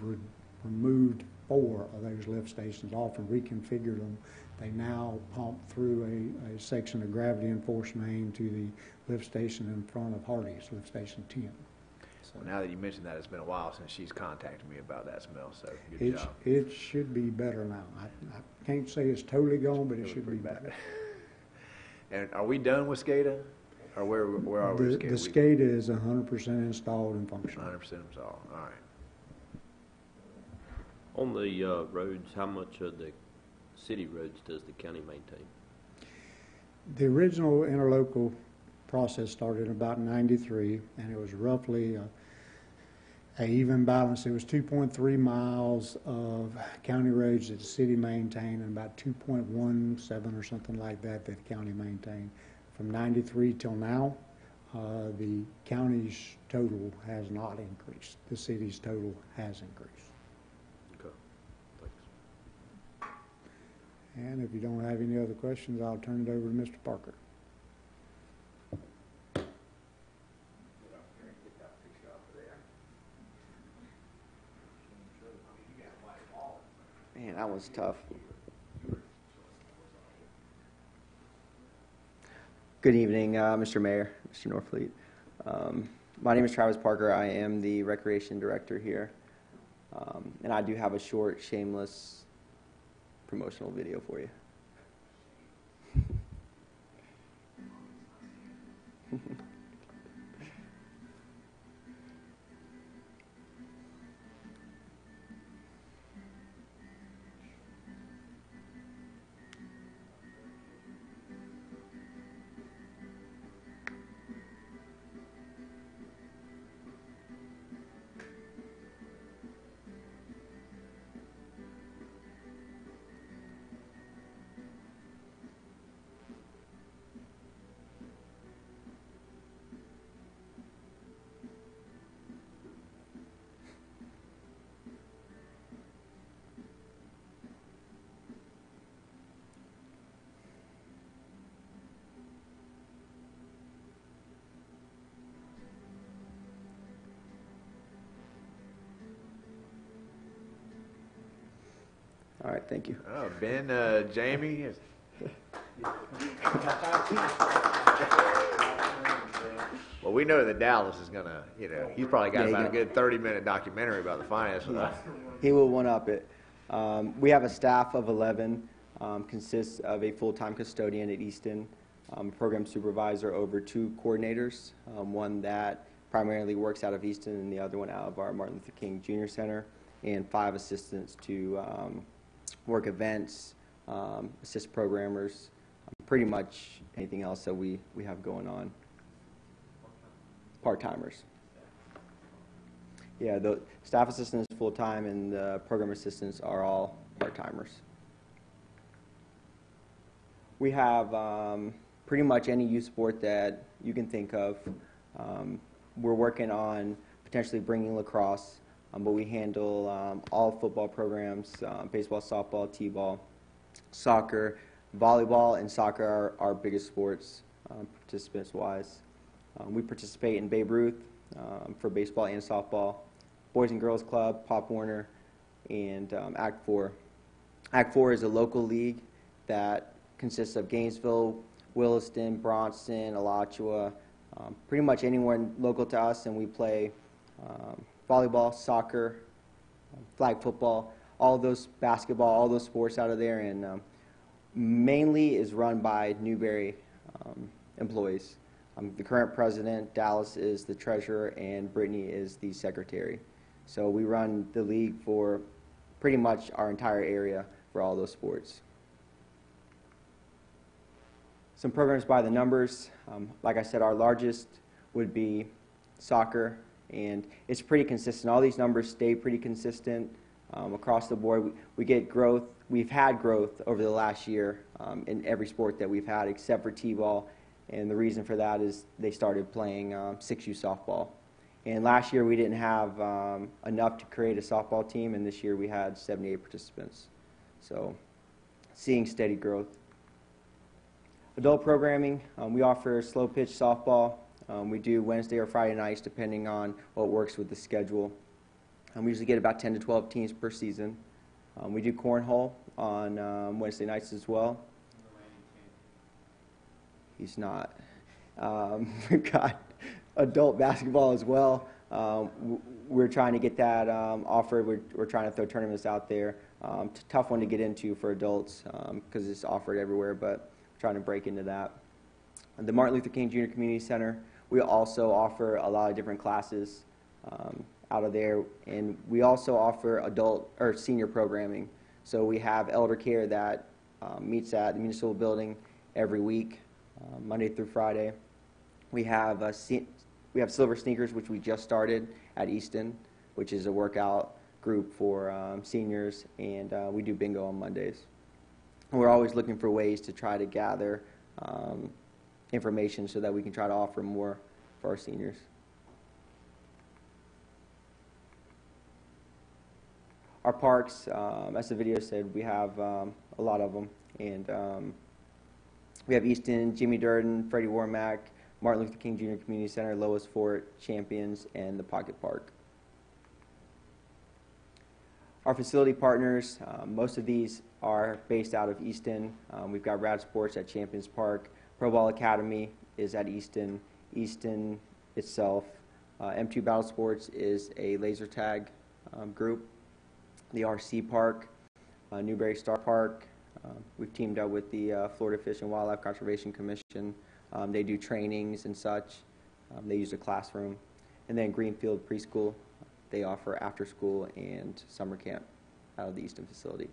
removed 4 of those lift stations off and reconfigured them. They now pump through a section of gravity and force main to the lift station in front of Hardy's, lift station 10. Well, now that you mentioned that, it's been a while since she's contacted me about that smell, so good job. It should be better now. I can't say it's totally gone, but it should be better. And are we done with SCADA? Or where are we with SCADA? The SCADA is 100% installed and functional. 100% installed, all right. On the roads, how much of the city roads does the county maintain? The original interlocal process started in about 93, and it was roughly a even balance. It was 2.3 miles of county roads that the city maintained and about 2.17 or something like that that the county maintained. From 93 till now, the county's total has not increased. The city's total has increased. Okay, thanks. And if you don't have any other questions, I'll turn it over to Mr. Parker. Man, that was tough. Good evening, Mr. Mayor, Mr. Norfleet. My name is Travis Parker. I am the Recreation Director here. And I do have a short, shameless promotional video for you. All right, thank you. Oh, Ben, Jamie. Well, we know that Dallas is gonna, he's probably got Yeah, he about a can- good 30-minute documentary about the finance of that. He will one-up it. We have a staff of 11, consists of a full-time custodian at Easton, program supervisor over 2 coordinators, one that primarily works out of Easton and the other one out of our Martin Luther King Jr. Center, and 5 assistants to work events, assist programmers, pretty much anything else that we have going on. Part-timers. Yeah, the staff assistants full-time and the program assistants are all part-timers. We have pretty much any youth sport that you can think of. We're working on potentially bringing lacrosse, but we handle all football programs, baseball, softball, t-ball, soccer, volleyball, and soccer are our biggest sports participants-wise. We participate in Babe Ruth for baseball and softball, Boys and Girls Club, Pop Warner, and Act 4. Act 4 is a local league that consists of Gainesville, Williston, Bronson, Alachua, pretty much anywhere local to us, and we play volleyball, soccer, flag football, all those basketball, all those sports out of there, and mainly is run by Newberry employees. The current president, Dallas, is the treasurer, and Brittany is the secretary. So we run the league for pretty much our entire area for all those sports. Some programs by the numbers. Like I said, our largest would be soccer, and it's pretty consistent. All these numbers stay pretty consistent across the board. We get growth. We've had growth over the last year in every sport that we've had except for t-ball. And the reason for that is they started playing 6U softball. And last year we didn't have enough to create a softball team, and this year we had 78 participants. So seeing steady growth. Adult programming, we offer slow pitch softball. We do Wednesday or Friday nights depending on what works with the schedule. We usually get about 10 to 12 teams per season. We do cornhole on Wednesday nights as well. He's not. We've got adult basketball as well. We're trying to get that offered. We're trying to throw tournaments out there. Tough one to get into for adults because it's offered everywhere, but we're trying to break into that. The Martin Luther King Jr. Community Center, we also offer a lot of different classes out of there, and we also offer adult or senior programming. So we have elder care that meets at the municipal building every week. Monday through Friday. We have Silver Sneakers, which we just started at Easton, which is a workout group for seniors, and we do bingo on Mondays. And we're always looking for ways to try to gather information so that we can try to offer more for our seniors. Our parks, as the video said, we have a lot of them, and we have Easton, Jimmy Durden, Freddie Warmack, Martin Luther King Jr. Community Center, Lois Fort, Champions, and the Pocket Park. Our facility partners, most of these are based out of Easton. We've got Rad Sports at Champions Park. Pro Ball Academy is at Easton. Easton itself. M2 Battle Sports is a laser tag group. The RC Park, Newberry Star Park. We've teamed up with the Florida Fish and Wildlife Conservation Commission. They do trainings and such. They use a classroom. And then Greenfield Preschool, they offer after school and summer camp out of the Easton facility.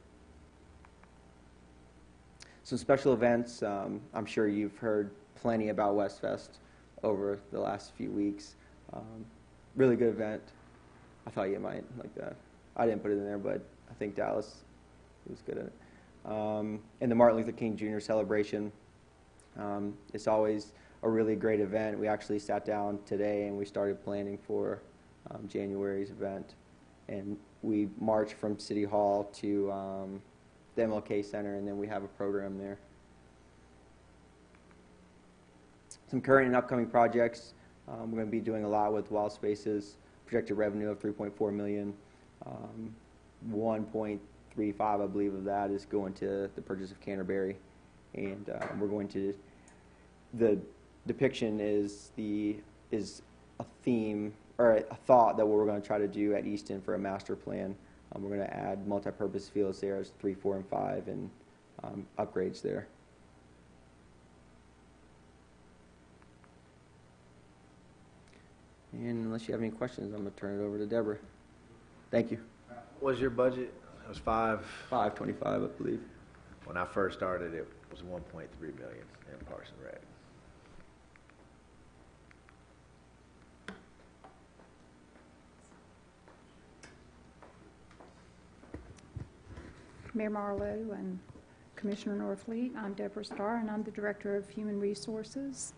Some special events, I'm sure you've heard plenty about Westfest over the last few weeks. Really good event. I thought you might like that. I didn't put it in there, but I think Dallas was good at it. And the Martin Luther King Jr. celebration. It's always a really great event. We actually sat down today and we started planning for January's event. And we march from City Hall to the MLK Center, and then we have a program there. Some current and upcoming projects. We're going to be doing a lot with Wild Spaces. Projected revenue of $3.4 million. $1.3 3.5, I believe, of that is going to the purchase of Canterbury, and we're going to. The depiction is a theme or a thought that what we're going to try to do at Easton for a master plan. We're going to add multi-purpose fields there as 3, 4, and 5, and upgrades there. And unless you have any questions, I'm going to turn it over to Deborah. Thank you. What was your budget? It was 525, I believe. When I first started, it was 1.3 million in Parks and Rec. Mayor Marlowe and Commissioner Norfleet, I'm Deborah Starr, and I'm the Director of Human Resources.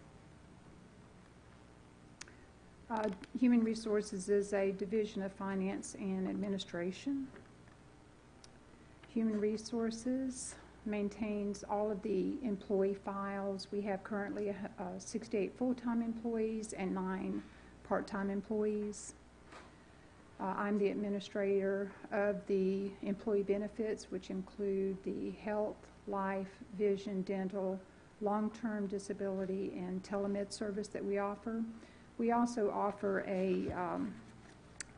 Human Resources is a division of finance and administration. Human Resources maintains all of the employee files. We have currently 68 full-time employees and 9 part-time employees. I'm the administrator of the employee benefits, which include the health, life, vision, dental, long-term disability, and telemed service that we offer. We also offer a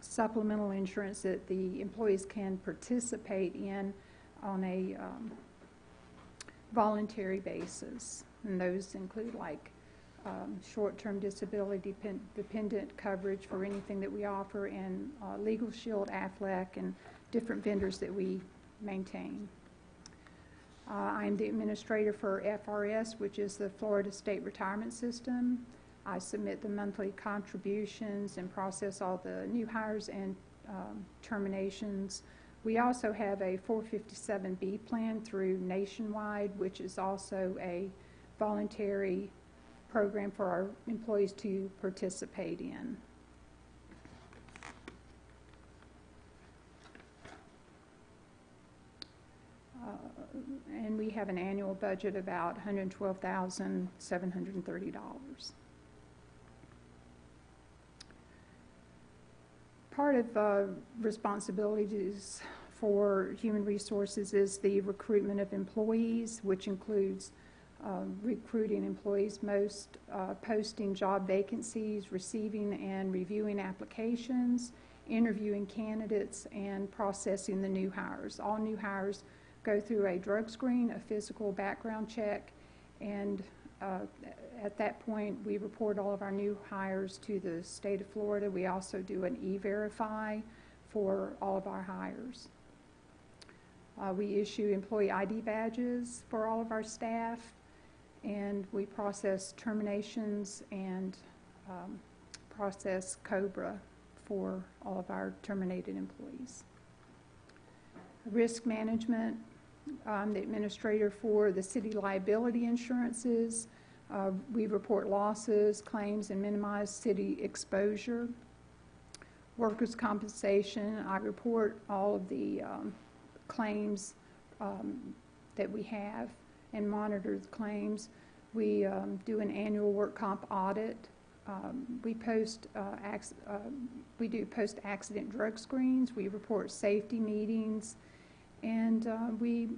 supplemental insurance that the employees can participate in on a voluntary basis, and those include like short-term disability dependent coverage for anything that we offer, and Legal Shield, AFLAC, and different vendors that we maintain. I'm the administrator for FRS, which is the Florida State Retirement System. I submit the monthly contributions and process all the new hires and terminations. We also have a 457B plan through Nationwide, which is also a voluntary program for our employees to participate in. And we have an annual budget about $112,730. Part of responsibilities for Human Resources is the recruitment of employees, which includes recruiting employees, posting job vacancies, receiving and reviewing applications, interviewing candidates, and processing the new hires. All new hires go through a drug screen, a physical background check, and at that point we report all of our new hires to the state of Florida. We also do an E-Verify for all of our hires. We issue employee ID badges for all of our staff, and we process terminations and process COBRA for all of our terminated employees. Risk management, I'm the administrator for the city liability insurances. We report losses, claims, and minimize city exposure. Workers' compensation, I report all of the claims that we have and monitor the claims. We do an annual work comp audit. We do post-accident drug screens. We report safety meetings, and we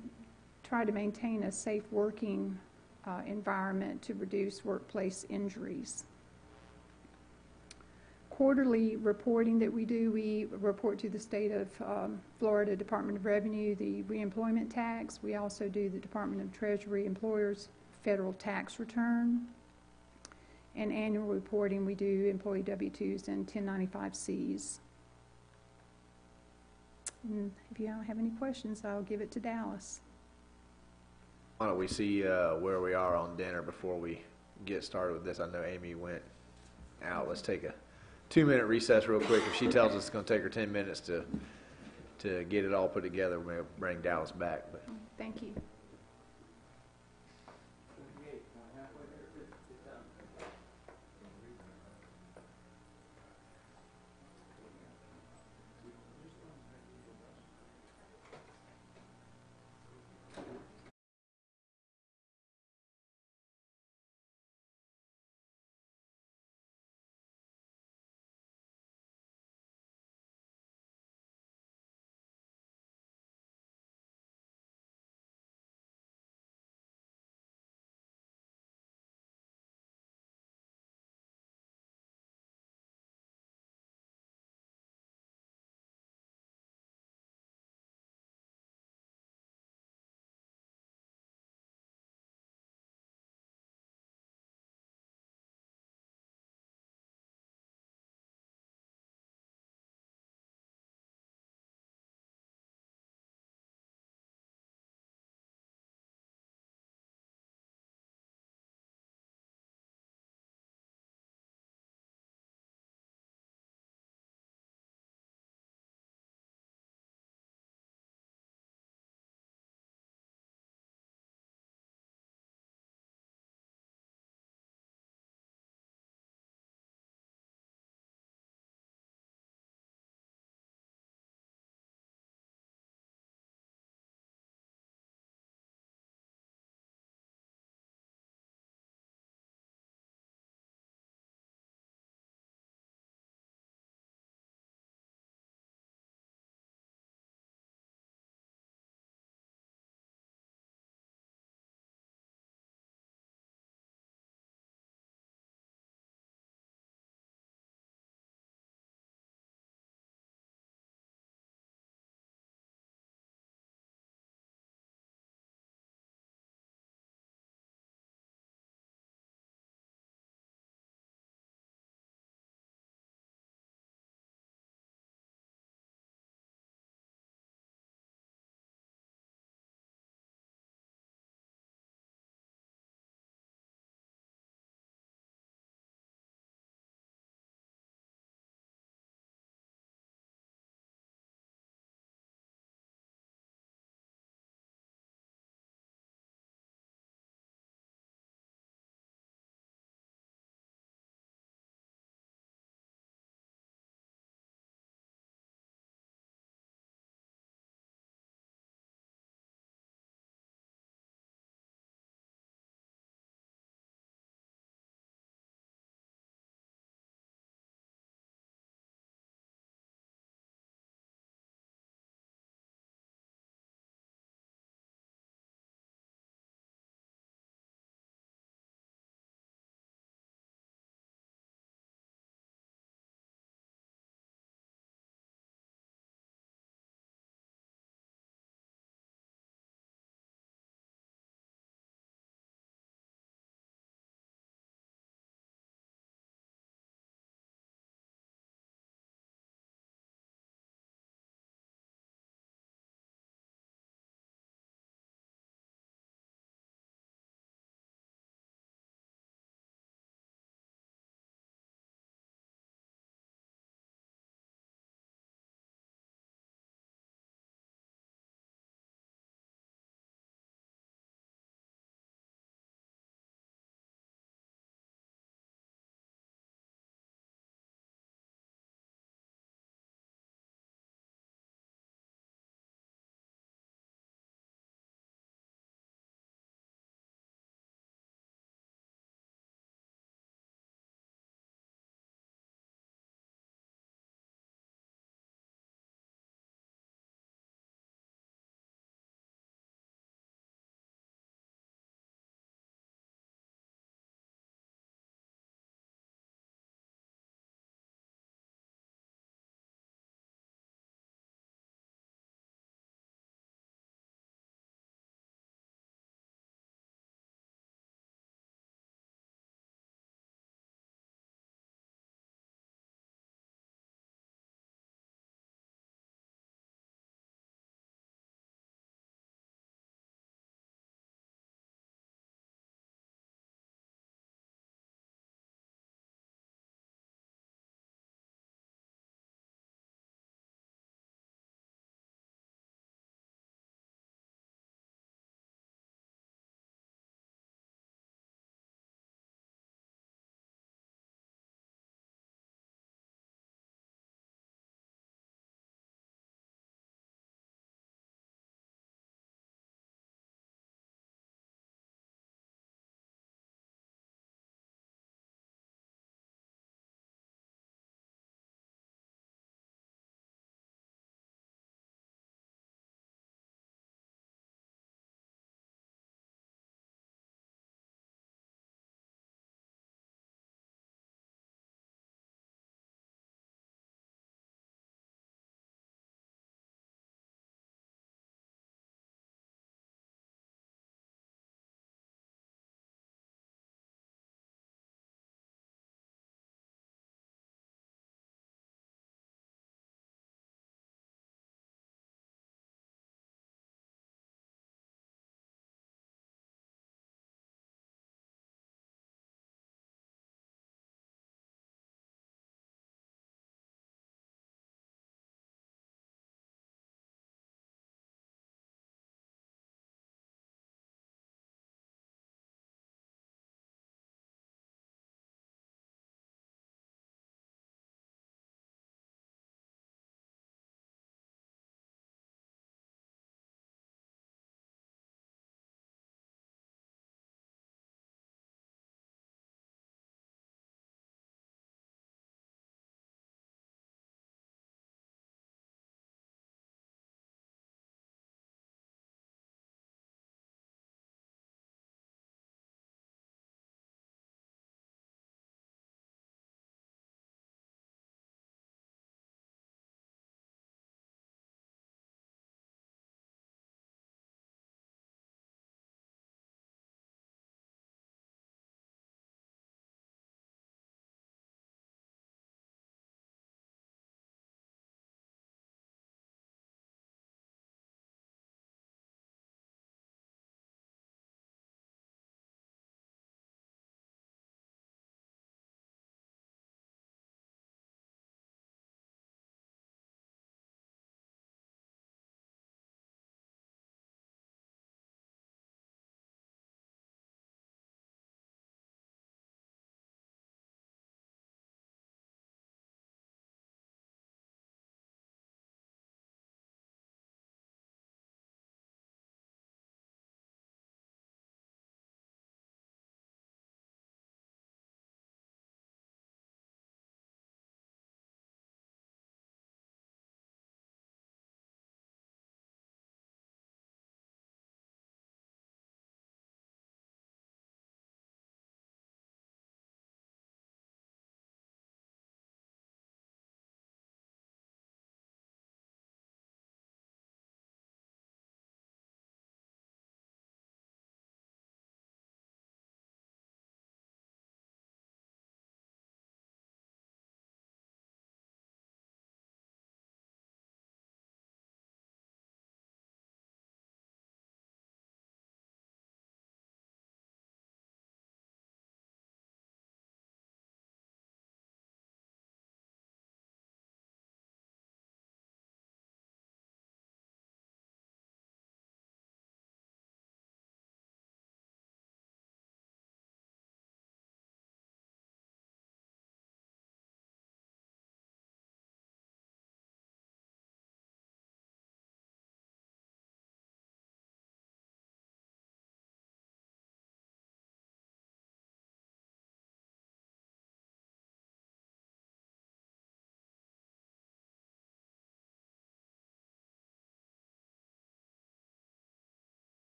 try to maintain a safe working environment to reduce workplace injuries. Quarterly reporting that we do, we report to the state of Florida Department of Revenue the reemployment tax. We also do the Department of Treasury employers' federal tax return. And annual reporting, we do employee W-2s and 1095-Cs. And if you don't have any questions, I'll give it to Dallas. Why don't we see where we are on dinner before we get started with this? I know Amy went out. Let's take a 2-minute recess real quick. If she tells us it's going to take her 10 minutes to get it all put together, we'll bring Dallas back. But Thank you.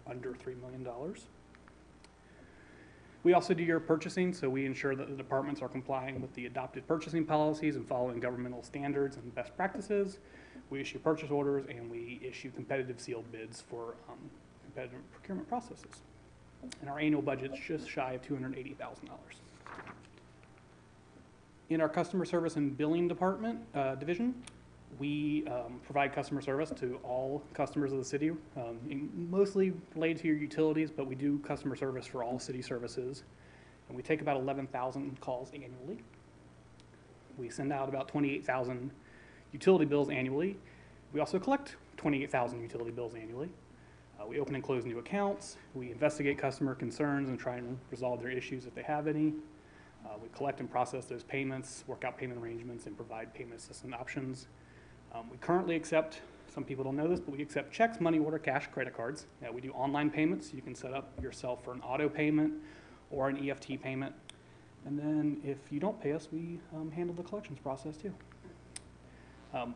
under $3 million. We also do your purchasing, so we ensure that the departments are complying with the adopted purchasing policies and following governmental standards and best practices. We issue purchase orders and we issue competitive sealed bids for competitive procurement processes. And our annual budget's just shy of $280,000. In our customer service and billing department division, we provide customer service to all customers of the city, mostly related to your utilities, but we do customer service for all city services. And we take about 11,000 calls annually. We send out about 28,000 utility bills annually. We also collect 28,000 utility bills annually. We open and close new accounts. We investigate customer concerns and try and resolve their issues if they have any. We collect and process those payments, work out payment arrangements, and provide payment assistance options. We currently accept, some people don't know this, but we accept checks, money order, cash, credit cards. We do online payments. You can set up yourself for an auto payment or an EFT payment. And then if you don't pay us, we handle the collections process too.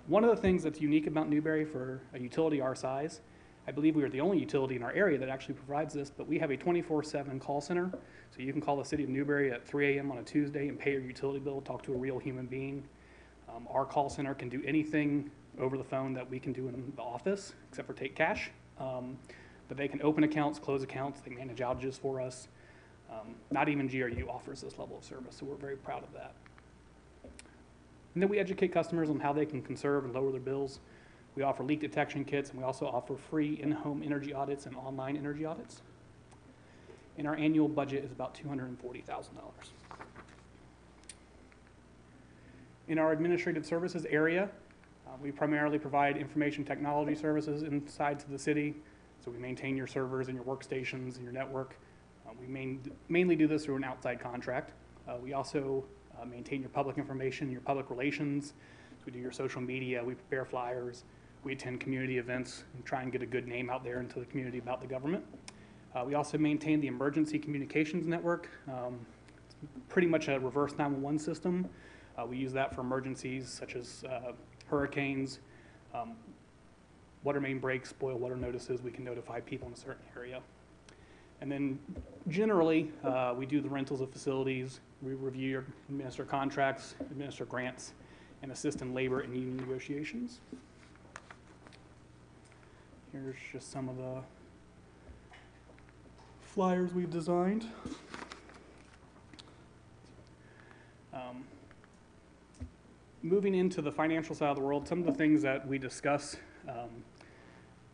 One of the things that's unique about Newberry for a utility our size, I believe we are the only utility in our area that actually provides this, but we have a 24/7 call center. So you can call the city of Newberry at 3 a.m. on a Tuesday and pay your utility bill, talk to a real human being. Our call center can do anything over the phone that we can do in the office, except for take cash. But they can open accounts, close accounts, they manage outages for us. Not even GRU offers this level of service, so we're very proud of that. And then we educate customers on how they can conserve and lower their bills. We offer leak detection kits, and we also offer free in-home energy audits and online energy audits. And our annual budget is about $240,000. In our administrative services area, we primarily provide information technology services inside to the city. So we maintain your servers and your workstations and your network. We mainly do this through an outside contract. We also maintain your public information, your public relations. So we do your social media, we prepare flyers, we attend community events and try and get a good name out there into the community about the government. We also maintain the emergency communications network. It's pretty much a reverse 911 system. We use that for emergencies such as hurricanes, water main breaks, boil water notices. We can notify people in a certain area. And then generally, we do the rentals of facilities. We review, administer contracts, administer grants, and assist in labor and union negotiations. Here's just some of the flyers we've designed. Moving into the financial side of the world, some of the things that we discuss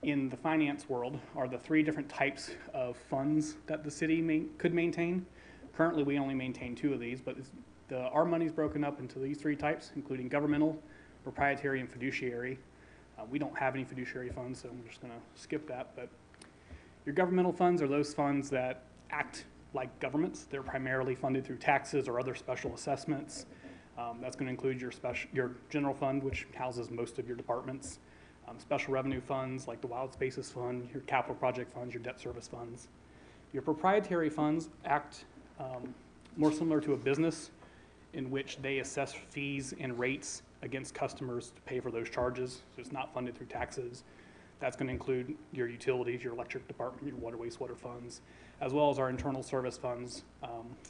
in the finance world are the 3 different types of funds that the city could maintain. Currently, we only maintain 2 of these, but our money's broken up into these 3 types, including governmental, proprietary, and fiduciary. We don't have any fiduciary funds, so I'm just going to skip that. But your governmental funds are those funds that act like governments. They're primarily funded through taxes or other special assessments. That's going to include your general fund, which houses most of your departments. Special revenue funds like the Wild Spaces Fund, your capital project funds, your debt service funds. Your proprietary funds act more similar to a business in which they assess fees and rates against customers to pay for those charges. So it's not funded through taxes. That's going to include your utilities, your electric department, your water wastewater funds, as well as our internal service funds.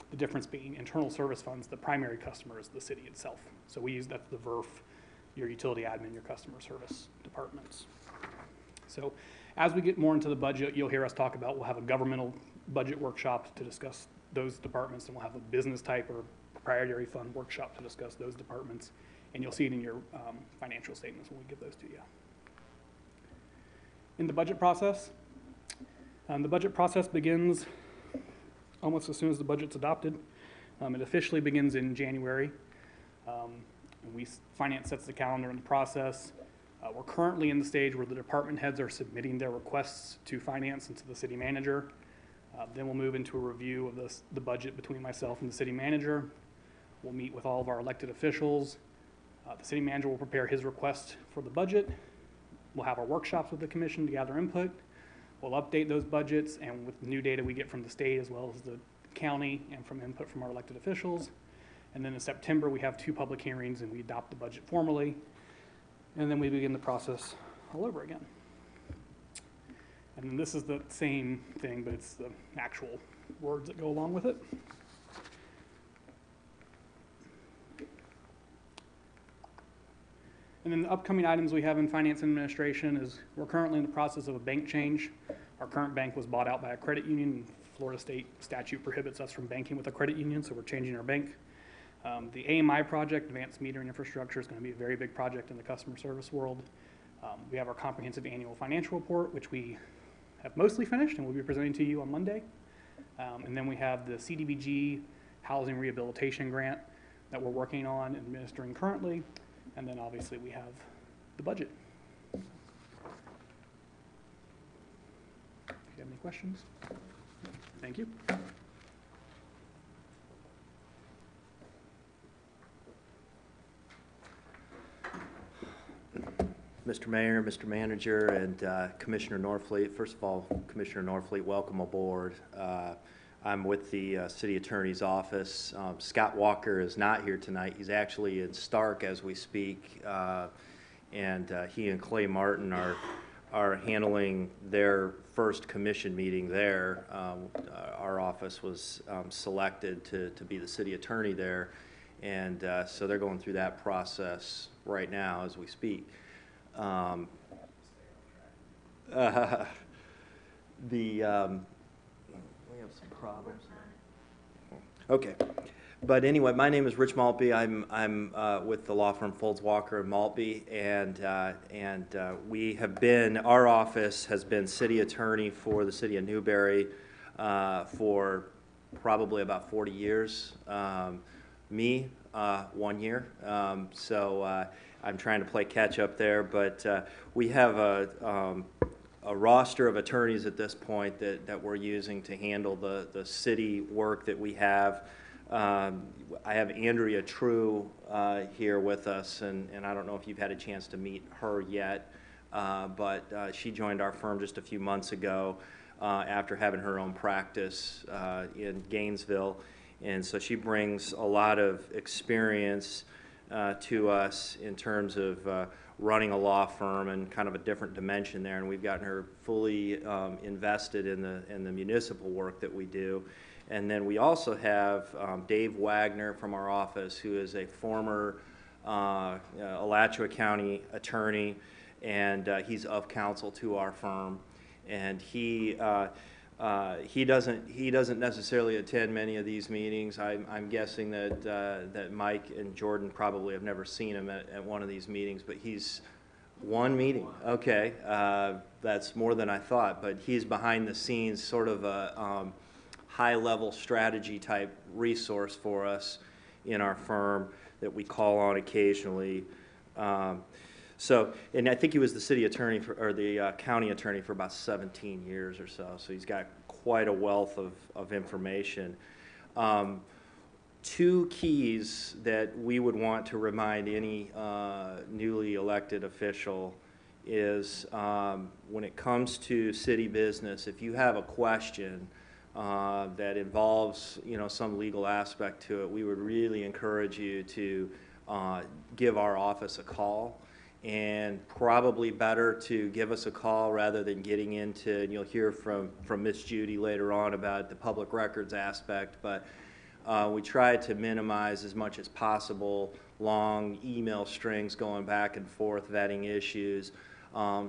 The difference being internal service funds, the primary customer is the city itself. So we use that for the VERF, your utility admin, your customer service departments. So as we get more into the budget, you'll hear us talk about, we'll have a governmental budget workshop to discuss those departments, and we'll have a business type or proprietary fund workshop to discuss those departments. And you'll see it in your financial statements when we give those to you. In the budget process begins almost as soon as the budget's adopted. It officially begins in January. Finance sets the calendar and the process. We're currently in the stage where the department heads are submitting their requests to finance and to the city manager. Then we'll move into a review of the budget between myself and the city manager. We'll meet with all of our elected officials. The city manager will prepare his request for the budget. We'll have our workshops with the commission to gather input. We'll update those budgets, and with new data we get from the state as well as the county and from input from our elected officials. And then in September, we have 2 public hearings and we adopt the budget formally. And then we begin the process all over again. And then this is the same thing, but it's the actual words that go along with it. And then the upcoming items we have in Finance and Administration is we're currently in the process of a bank change. Our current bank was bought out by a credit union. Florida state statute prohibits us from banking with a credit union, so we're changing our bank. The AMI project, Advanced Metering Infrastructure, is going to be a very big project in the customer service world. We have our comprehensive annual financial report, which we have mostly finished and we'll be presenting to you on Monday. And then we have the CDBG Housing Rehabilitation Grant that we're working on and administering currently. And then obviously we have the budget. If you have any questions? Thank you. Mr. Mayor, Mr. Manager, and Commissioner Norfleet. First of all, Commissioner Norfleet, welcome aboard. I'm with the City Attorney's Office. Scott Walker is not here tonight. He's actually in Stark as we speak, and he and Clay Martin are handling their first commission meeting there. Our office was selected to be the city attorney there, and so they're going through that process right now as we speak. We have some problems. Okay, but anyway, my name is Rich Maltby. I'm with the law firm Folds Walker and Maltby, and we have been. Our office has been city attorney for the city of Newberry for probably about 40 years. Me, 1 year. So I'm trying to play catch up there, but we have a roster of attorneys at this point that we're using to handle the city work that we have. I have Andrea True here with us, and I don't know if you've had a chance to meet her yet, but she joined our firm just a few months ago after having her own practice in Gainesville, and so she brings a lot of experience to us in terms of running a law firm and kind of a different dimension there, and we've gotten her fully invested in the municipal work that we do. And then we also have Dave Wagner from our office, who is a former Alachua County attorney, and he's of counsel to our firm, and he doesn't necessarily attend many of these meetings. I'm guessing that Mike and Jordan probably have never seen him at one of these meetings, but he's one meeting. Okay, that's more than I thought, but he's behind the scenes, sort of a high-level strategy type resource for us in our firm that we call on occasionally. So, and I think he was the city attorney or the county attorney for about 17 years or so. So he's got quite a wealth of information. Two keys that we would want to remind any newly elected official is when it comes to city business, if you have a question that involves, some legal aspect to it, we would really encourage you to give our office a call. And probably better to give us a call rather than getting into, and you'll hear from Miss Judy later on about the public records aspect, but we try to minimize as much as possible long email strings going back and forth, vetting issues.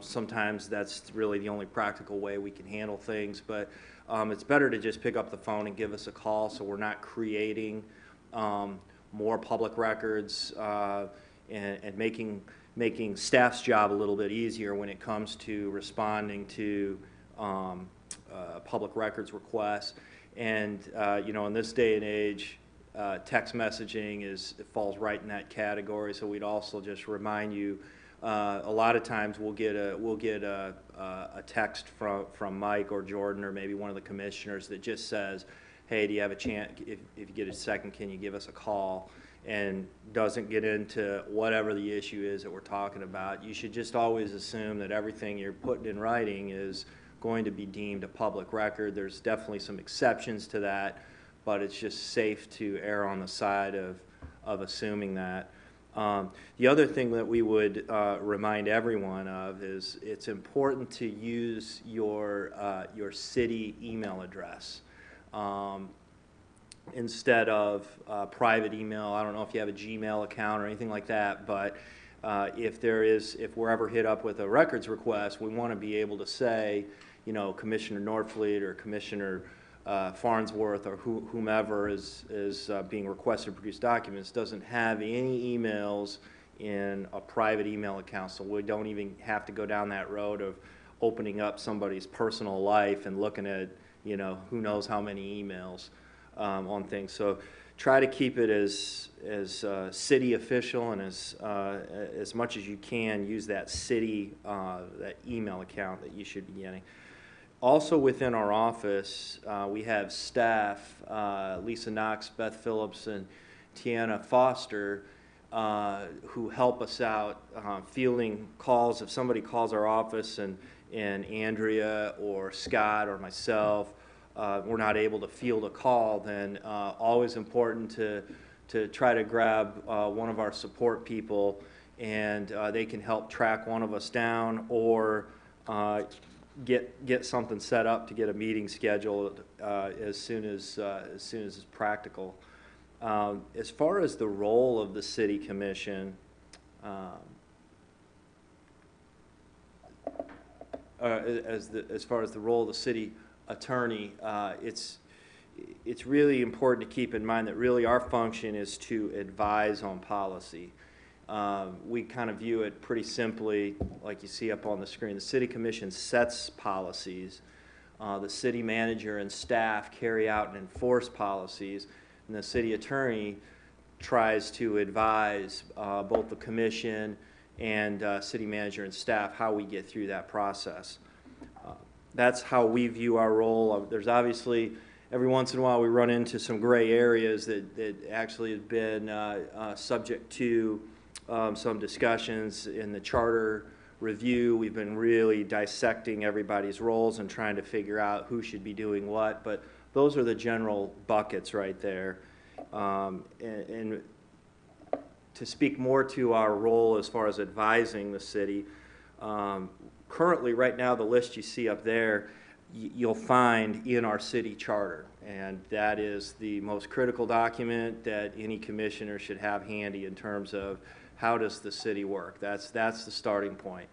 Sometimes that's really the only practical way we can handle things, but it's better to just pick up the phone and give us a call so we're not creating more public records and making staff's job a little bit easier when it comes to responding to public records requests. And in this day and age, text messaging falls right in that category. So we'd also just remind you, a lot of times we'll get a text from Mike or Jordan or maybe one of the commissioners that just says, "Hey, do you have a chance? If you get a second, can you give us a call?" And doesn't get into whatever the issue is that we're talking about. You should just always assume that everything you're putting in writing is going to be deemed a public record. There's definitely some exceptions to that, but it's just safe to err on the side of assuming that. The other thing that we would remind everyone of is it's important to use your city email address instead of private email. I don't know if you have a Gmail account or anything like that, but if we're ever hit up with a records request, we want to be able to say, you know, Commissioner Norfleet or Commissioner Farnsworth or whomever is being requested to produce documents doesn't have any emails in a private email account, so we don't even have to go down that road of opening up somebody's personal life and looking at, you know, who knows how many emails on things. So try to keep it as city official, and as much as you can use that city that email account that you should be getting. Also within our office, we have staff, Lisa Knox, Beth Phillips, and Tiana Foster, who help us out fielding calls. If somebody calls our office and Andrea or Scott or myself, we're not able to field a call, then always important to try to grab one of our support people, and they can help track one of us down or get something set up to get a meeting scheduled as soon as it's practical. As far as the role of the City Commission, as far as the role of the City Attorney, it's really important to keep in mind that really our function is to advise on policy. We kind of view it pretty simply, like you see up on the screen. The City Commission sets policies. The city manager and staff carry out and enforce policies, and the city attorney tries to advise both the commission and city manager and staff how we get through that process. That's how we view our role. There's obviously, every once in a while we run into some gray areas that actually have been subject to some discussions in the charter review. We've been really dissecting everybody's roles and trying to figure out who should be doing what, but those are the general buckets right there. And to speak more to our role as far as advising the city, currently right now the list you see up there you'll find in our city charter, and that is the most critical document that any commissioner should have handy in terms of how does the city work. That's the starting point.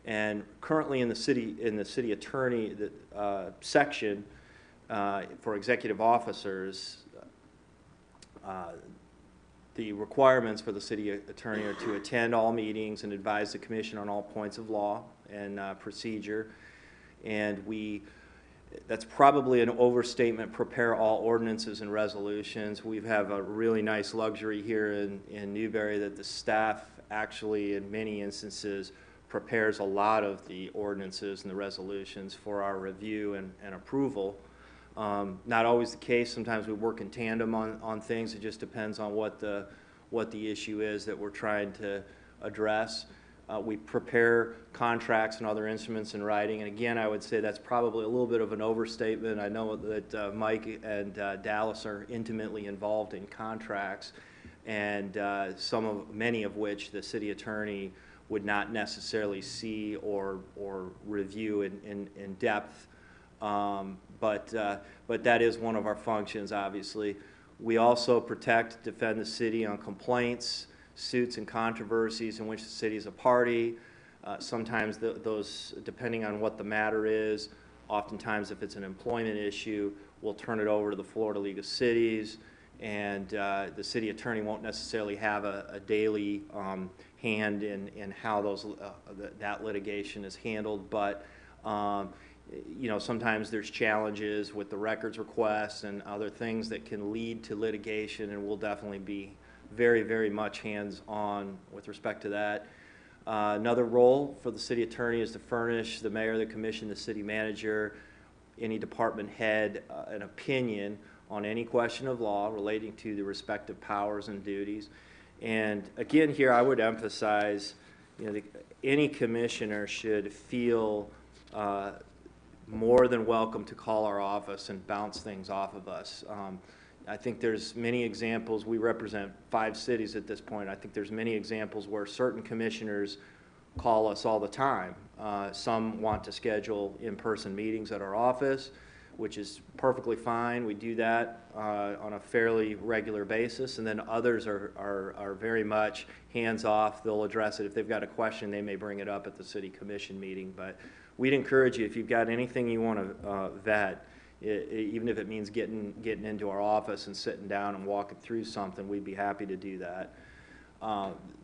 And currently in the city attorney section for executive officers, the requirements for the city attorney are to attend all meetings and advise the commission on all points of law and procedure. And that's probably an overstatement, prepare all ordinances and resolutions. We have a really nice luxury here in Newberry that the staff actually in many instances prepares a lot of the ordinances and the resolutions for our review and approval. Not always the case. Sometimes we work in tandem on things. It just depends on what the issue is that we're trying to address. We prepare contracts and other instruments in writing, and again, I would say that's probably a little bit of an overstatement. I know that Mike and Dallas are intimately involved in contracts, and many of which the city attorney would not necessarily see or review in depth. But that is one of our functions, obviously. We also protect, defend the city on complaints, suits, and controversies in which the city is a party. Sometimes those, depending on what the matter is, oftentimes if it's an employment issue, we'll turn it over to the Florida League of Cities, and the city attorney won't necessarily have a daily hand in how that litigation is handled, but you know, sometimes there's challenges with the records requests and other things that can lead to litigation, and we'll definitely be very, very much hands-on with respect to that. Another role for the city attorney is to furnish the mayor, the commission, the city manager, any department head, an opinion on any question of law relating to the respective powers and duties. And again, here I would emphasize, you know, any commissioner should feel more than welcome to call our office and bounce things off of us. I think there's many examples. We represent 5 cities at this point. I think there's many examples where certain commissioners call us all the time. Some want to schedule in-person meetings at our office, which is perfectly fine. We do that on a fairly regular basis. And then others are very much hands-off. They'll address it. If they've got a question, they may bring it up at the city commission meeting. But we'd encourage you, if you've got anything you want to vet, even if it means getting into our office and sitting down and walking through something, we'd be happy to do that.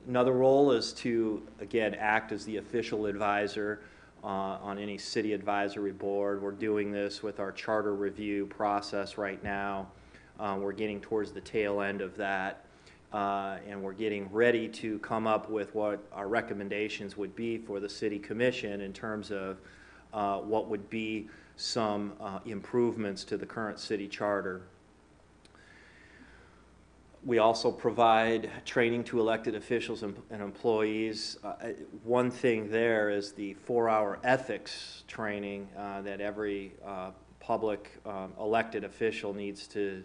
Another role is to, again, act as the official advisor on any city advisory board. We're doing this with our charter review process right now. We're getting towards the tail end of that, and we're getting ready to come up with what our recommendations would be for the city commission in terms of what would be some improvements to the current city charter. We also provide training to elected officials and employees. One thing there is the 4-hour ethics training that every public elected official needs to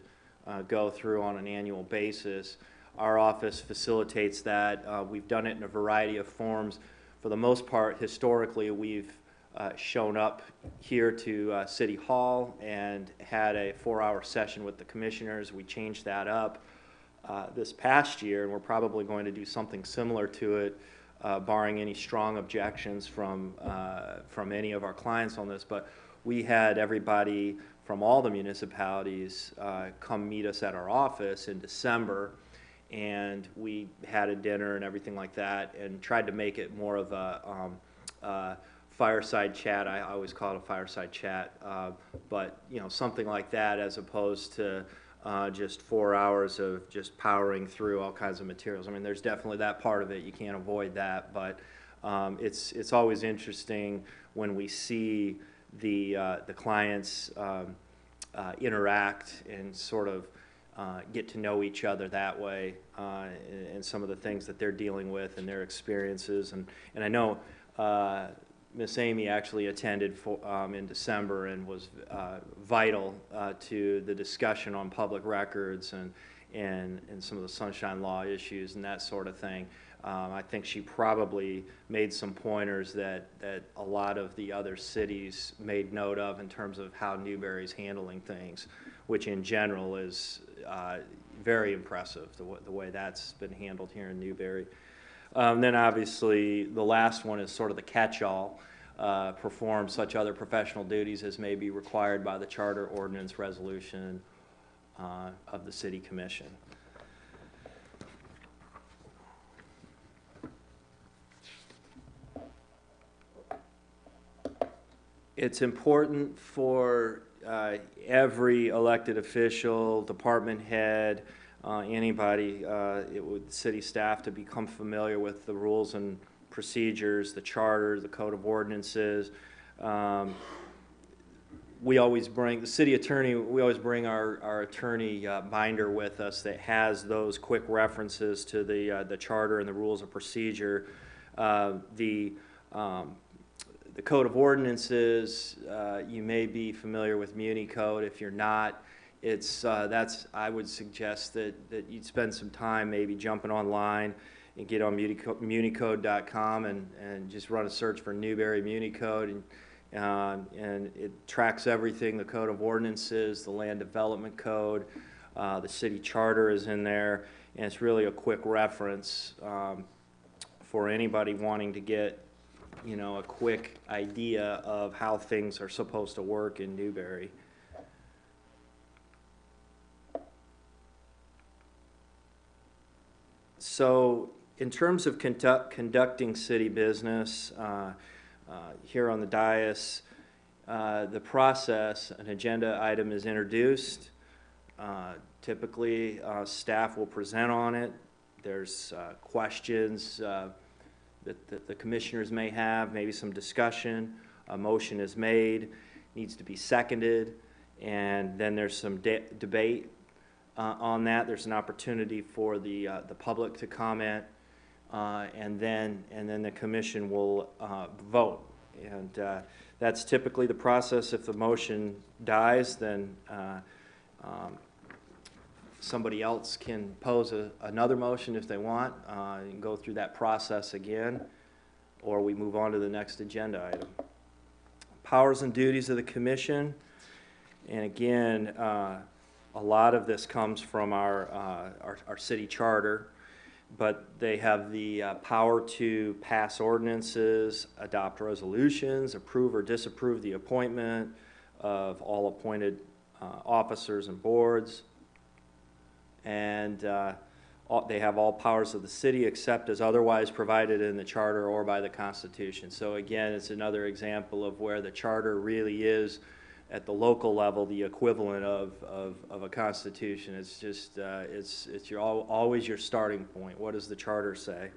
go through on an annual basis. Our office facilitates that. We've done it in a variety of forms. For the most part, historically, we've shown up here to City Hall and had a 4-hour session with the commissioners. We changed that up this past year, and we're probably going to do something similar to it, barring any strong objections from any of our clients on this. But we had everybody from all the municipalities come meet us at our office in December, and we had a dinner and everything like that, and tried to make it more of a fireside chat. I always call it a fireside chat, but you know, something like that, as opposed to just 4 hours of just powering through all kinds of materials. I mean, there's definitely that part of it. You can't avoid that, but it's always interesting when we see the clients interact and sort of get to know each other that way, and some of the things that they're dealing with and their experiences. And I know Miss Amy actually attended in December and was vital to the discussion on public records and some of the sunshine law issues and that sort of thing. I think she probably made some pointers that a lot of the other cities made note of in terms of how Newberry's handling things, which in general is very impressive, the way that's been handled here in Newberry. Then obviously the last one is sort of the catch-all, perform such other professional duties as may be required by the charter ordinance resolution of the City Commission. It's important for every elected official, department head, anybody, city staff to become familiar with the rules and procedures, the charter, the code of ordinances. We always bring, the city attorney, we always bring our attorney binder with us that has those quick references to the charter and the rules of procedure. The code of ordinances, you may be familiar with Muni Code. If you're not, I would suggest that you'd spend some time maybe jumping online and get on municode.com and just run a search for Newberry Muni Code, and it tracks everything, the code of ordinances, the land development code, the city charter is in there, and it's really a quick reference for anybody wanting to get, you know, a quick idea of how things are supposed to work in Newberry. So in terms of conducting city business, here on the dais, the process, an agenda item is introduced. Typically, staff will present on it. There's questions that the commissioners may have, maybe some discussion. A motion is made, needs to be seconded, and then there's some debate on that. There's an opportunity for the public to comment, and then the commission will vote. And that's typically the process. If the motion dies, then somebody else can pose another motion if they want, and go through that process again, or we move on to the next agenda item. Powers and duties of the commission, and again, a lot of this comes from our city charter, but they have the power to pass ordinances, adopt resolutions, approve or disapprove the appointment of all appointed officers and boards, and they have all powers of the city except as otherwise provided in the charter or by the Constitution. So again, it's another example of where the charter really is at the local level the equivalent of a constitution. It's just it's always your starting point. What does the charter say?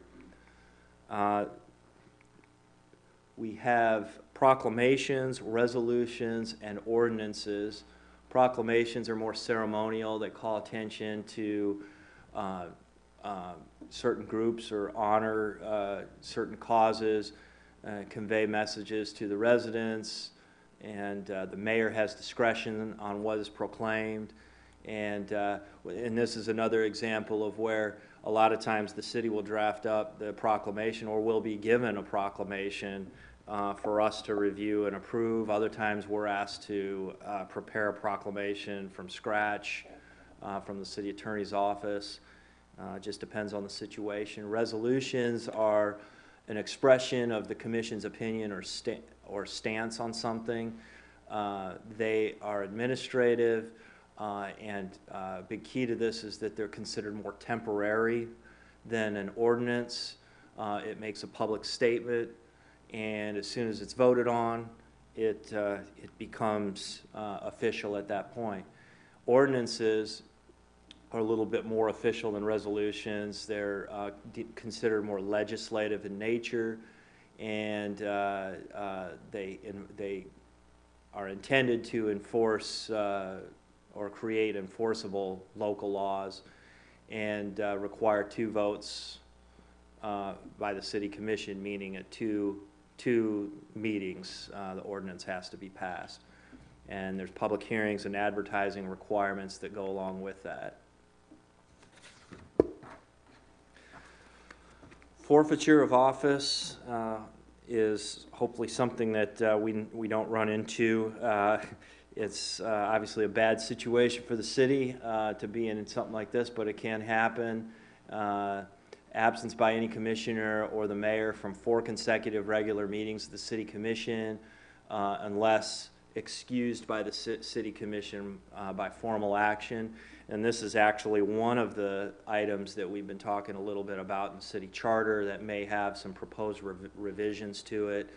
We have proclamations, resolutions, and ordinances. Proclamations are more ceremonial. They call attention to certain groups or honor certain causes, convey messages to the residents, and the mayor has discretion on what is proclaimed. And this is another example of where a lot of times the city will draft up the proclamation or will be given a proclamation for us to review and approve. Other times we're asked to prepare a proclamation from scratch from the city attorney's office. Just depends on the situation. Resolutions are an expression of the commission's opinion or stance on something. They are administrative, and a big key to this is that they're considered more temporary than an ordinance. It makes a public statement, and as soon as it's voted on, it becomes official at that point. Ordinances are a little bit more official than resolutions. They're considered more legislative in nature, and they are intended to enforce or create enforceable local laws, and require 2 votes by the city commission, meaning at two meetings the ordinance has to be passed. And there's public hearings and advertising requirements that go along with that. Forfeiture of office is hopefully something that we don't run into. It's obviously a bad situation for the city to be in something like this, but it can happen. Absence by any commissioner or the mayor from 4 consecutive regular meetings of the city commission, unless excused by the city commission by formal action. And this is actually one of the items that we've been talking a little bit about in city charter that may have some proposed revisions to it.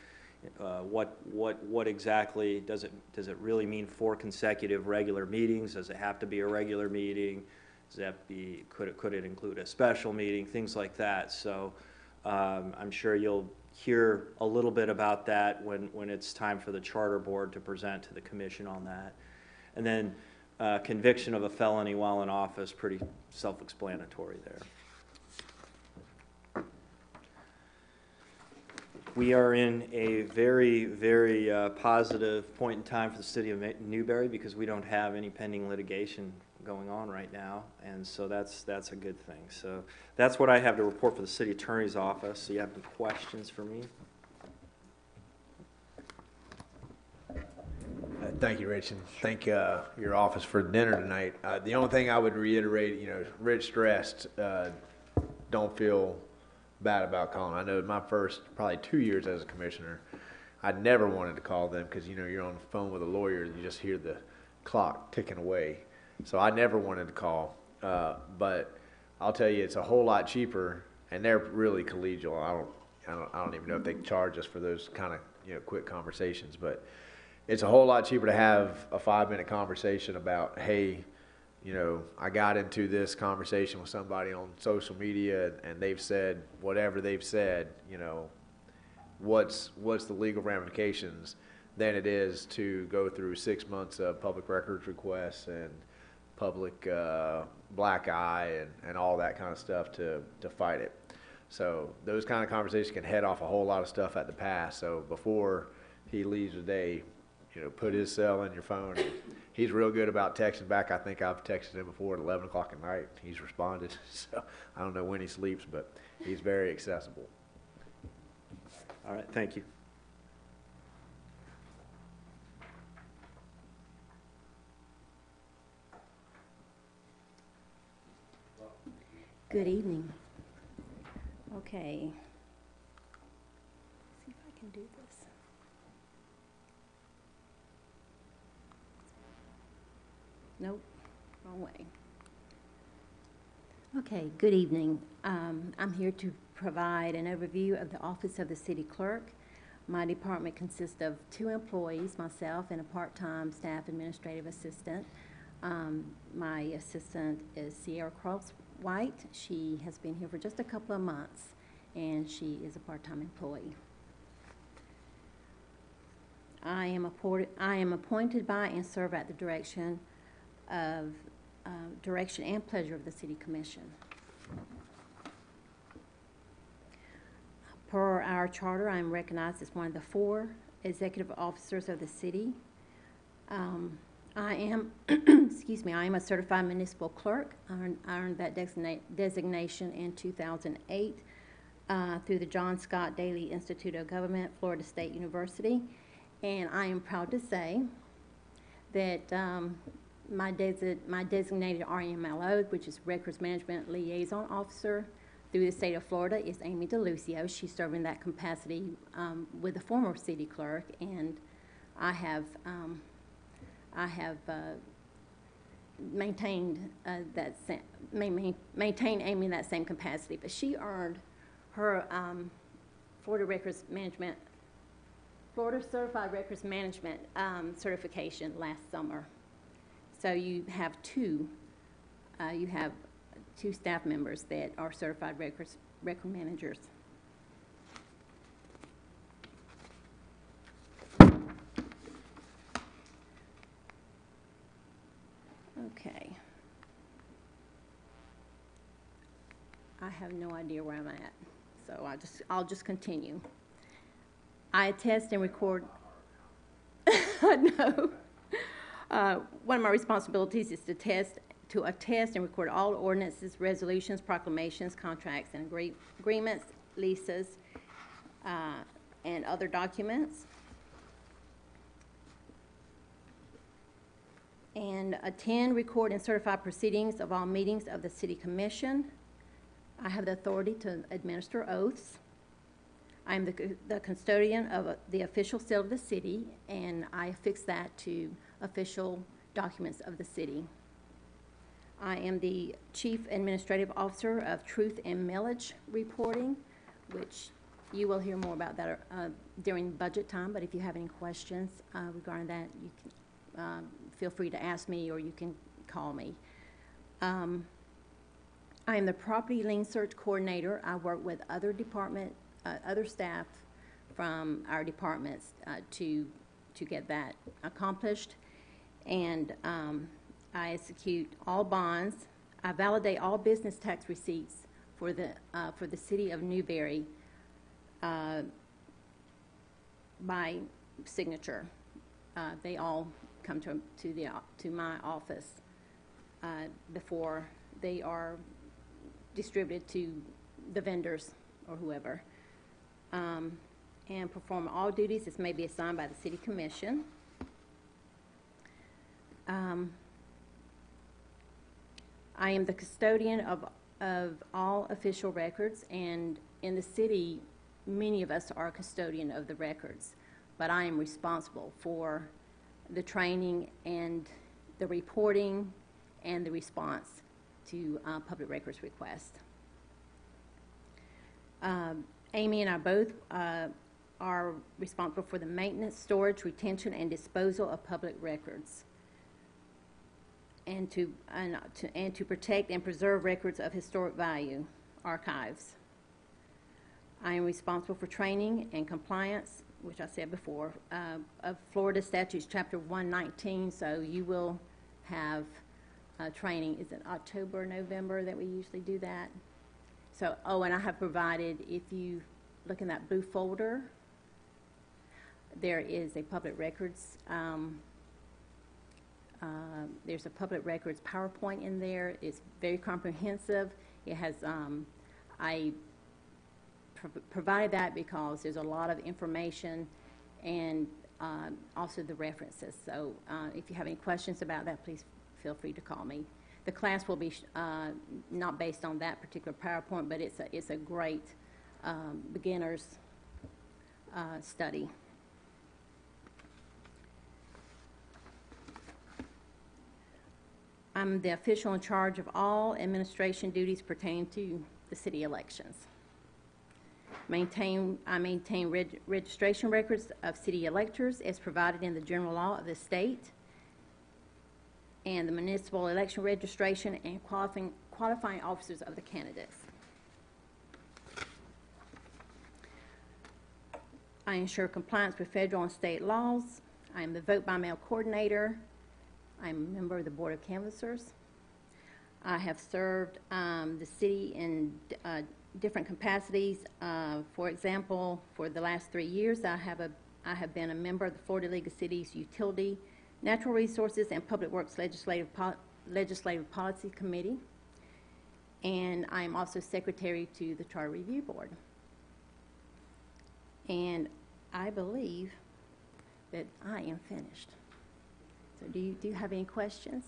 What exactly does it really mean 4 consecutive regular meetings? Does it have to be a regular meeting? Does it have to be, could it include a special meeting? Things like that. So I'm sure you'll hear a little bit about that when it's time for the charter board to present to the commission on that. And then conviction of a felony while in office, pretty self-explanatory there. We are in a very, very positive point in time for the city of Newberry because we don't have any pending litigation going on right now, and so that's a good thing. So that's what I have to report for the city attorney's office. So you have any questions for me? Thank you, Rich, and thank your office for dinner tonight. The only thing I would reiterate, Rich stressed, don't feel bad about calling. I know my first probably 2 years as a commissioner, I never wanted to call them because, you're on the phone with a lawyer and you just hear the clock ticking away. So I never wanted to call, but I'll tell you, it's a whole lot cheaper, and they're really collegial. I don't even know if they charge us for those kind of quick conversations, but it's a whole lot cheaper to have a 5-minute conversation about, hey, I got into this conversation with somebody on social media, and they've said whatever they've said. What's the legal ramifications? Than it is to go through 6 months of public records requests and public black eye and all that kind of stuff to fight it. So those kind of conversations can head off a whole lot of stuff at the pass. So before he leaves today, put his cell in your phone. And he's real good about texting back. I think I've texted him before at 11 o'clock at night. He's responded. So I don't know when he sleeps, but he's very accessible. All right, thank you. Good evening. Okay. See if I can do this. Nope, wrong way. Okay, good evening. I'm here to provide an overview of the Office of the City Clerk. My department consists of 2 employees, myself and a part-time staff administrative assistant. My assistant is Sierra Cross White. She has been here for just a couple of months, and she is a part-time employee. I am appointed by and serve at the direction and pleasure of the City Commission. Per our charter, I am recognized as one of the 4 executive officers of the city. I am, excuse me, I am a certified municipal clerk. I earned that designation in 2008 through the John Scott Daly Institute of Government, Florida State University. And I am proud to say that my designated RMLO, which is Records Management Liaison Officer through the state of Florida, is Amy DeLucio. She's serving in that capacity with the former city clerk, and I have maintained maintained Amy in that same capacity. But she earned her Florida Certified Records Management certification last summer. So you have 2 staff members that are certified record managers. Okay. I have no idea where I'm at, so I'll just continue. I attest and record. No. One of my responsibilities is to attest and record all ordinances, resolutions, proclamations, contracts, and agreements, leases, and other documents. And attend, record, and certify proceedings of all meetings of the City Commission. I have the authority to administer oaths. I am the custodian of the official seal of the city, and I affix that to official documents of the city. I am the Chief Administrative Officer of Truth and Millage Reporting, which you will hear more about that during budget time, but if you have any questions regarding that, you can feel free to ask me or you can call me. I am the Property Lien Search Coordinator. I work with other staff from our departments to get that accomplished. And I execute all bonds. I validate all business tax receipts for the city of Newberry by signature. They all come to my office before they are distributed to the vendors or whoever, and perform all duties as may be assigned by the City Commission. I am the custodian of all official records, and in the city, many of us are a custodian of the records, but I am responsible for the training and the reporting and the response to public records requests. Amy and I both are responsible for the maintenance, storage, retention, and disposal of public records, and to protect and preserve records of historic value, archives. I am responsible for training and compliance, which I said before, of Florida Statutes Chapter 119, so you will have training. Is it October, November that we usually do that? So, and I have provided, if you look in that blue folder, There is a public records, there's a public records PowerPoint in there. It's very comprehensive. It has, I provided that because there's a lot of information and also the references. So if you have any questions about that, please feel free to call me. The class will be not based on that particular PowerPoint, but it's a great beginner's study. I'm the official in charge of all administration duties pertaining to the city elections. I maintain registration records of city electors as provided in the general law of the state, and the municipal election registration and qualifying officers of the candidates. I ensure compliance with federal and state laws. I am the vote by mail coordinator. I'm a member of the Board of Canvassers. I have served the city in different capacities. For example, for the last 3 years, I have been a member of the Florida League of Cities Utility, Natural Resources, and Public Works Legislative Policy Committee. And I am also secretary to the Charter Review Board. And I believe that I am finished. So do you have any questions?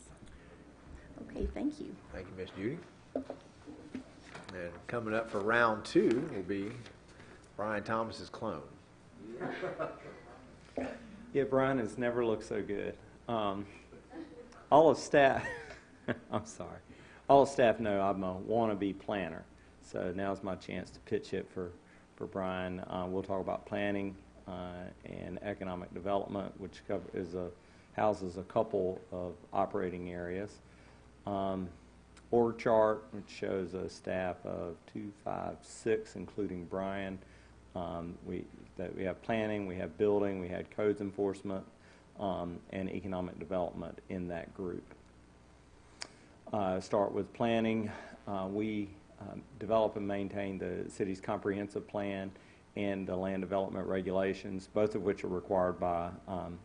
Okay, thank you. Thank you, Miss Judy. And coming up for round 2 will be Brian Thomas's clone. Yeah, Brian has never looked so good. All of staff, I'm sorry, all of staff know I'm a wannabe planner. So now's my chance to pitch it for Brian. We'll talk about planning and economic development, which houses a couple of operating areas. Org chart, which shows a staff of 2, 5, 6, including Brian. We have planning, we have building, we had codes enforcement, and economic development in that group. Start with planning. We develop and maintain the city's comprehensive plan and the land development regulations, both of which are required by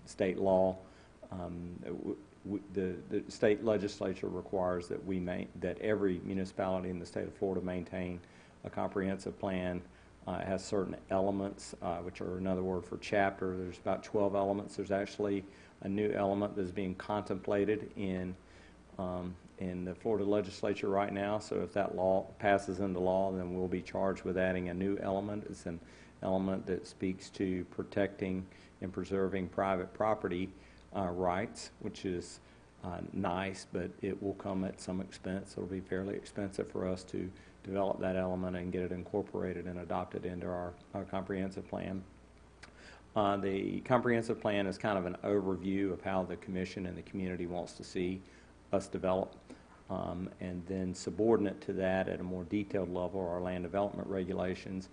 state law. The state legislature requires that every municipality in the state of Florida maintain a comprehensive plan. It has certain elements, which are another word for chapter. There's about 12 elements. There's actually a new element that's being contemplated in the Florida legislature right now. So if that law passes into law, then we'll be charged with adding a new element. It's an element that speaks to protecting and preserving private property rights, which is nice, but it will come at some expense. It'll be fairly expensive for us to develop that element and get it incorporated and adopted into our comprehensive plan. The comprehensive plan is kind of an overview of how the commission and the community wants to see us develop. And then subordinate to that at a more detailed level are our land development regulations.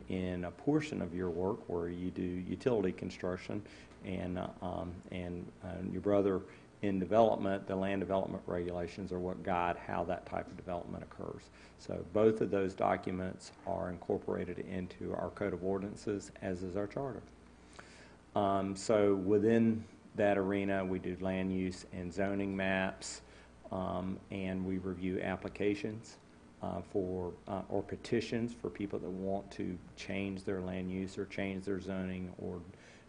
In a portion of your work where you do utility construction and your brother in development, the land development regulations are what guide how that type of development occurs. So both of those documents are incorporated into our code of ordinances, as is our charter. So within that arena, we do land use and zoning maps, and we review applications or petitions for people that want to change their land use or change their zoning or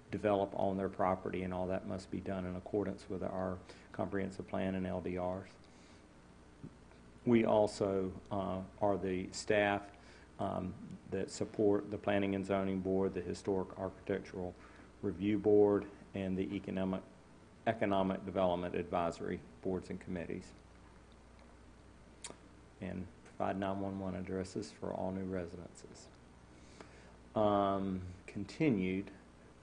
develop on their property, and all that must be done in accordance with our comprehensive plan and LDRs. We also are the staff that support the Planning and Zoning Board, the Historic Architectural Review Board, and the Economic Development Advisory Boards and Committees. And provide 911 addresses for all new residences. Continued,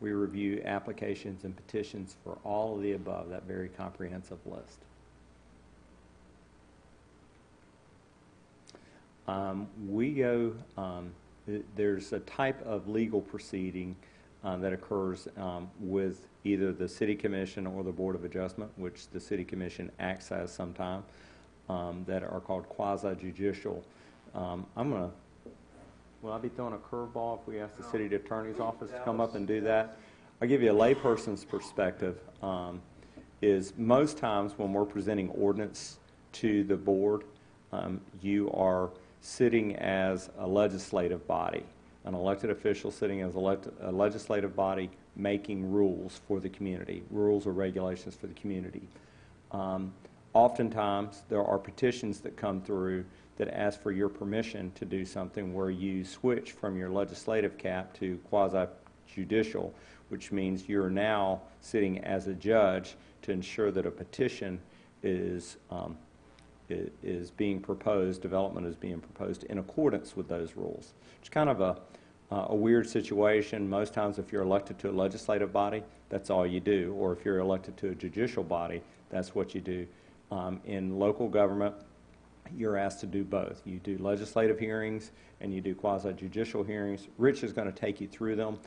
we review applications and petitions for all of the above, that very comprehensive list. There's a type of legal proceeding that occurs with either the City Commission or the Board of Adjustment, which the City Commission acts as sometime, that are called quasi-judicial. Will I be throwing a curveball if we ask the City Attorney's Office to come up and do that? I'll give you a layperson's perspective, is most times when we're presenting ordinance to the board, you are sitting as a legislative body, an elected official sitting as a legislative body making rules for the community, rules or regulations for the community. Oftentimes, there are petitions that come through that ask for your permission to do something where you switch from your legislative cap to quasi-judicial, which means you're now sitting as a judge to ensure that a petition is being proposed, development is being proposed in accordance with those rules. It's kind of a weird situation. Most times if you're elected to a legislative body, that's all you do, or if you're elected to a judicial body, that's what you do. In local government, you're asked to do both. You do legislative hearings and you do quasi-judicial hearings. Rich is going to take you through them,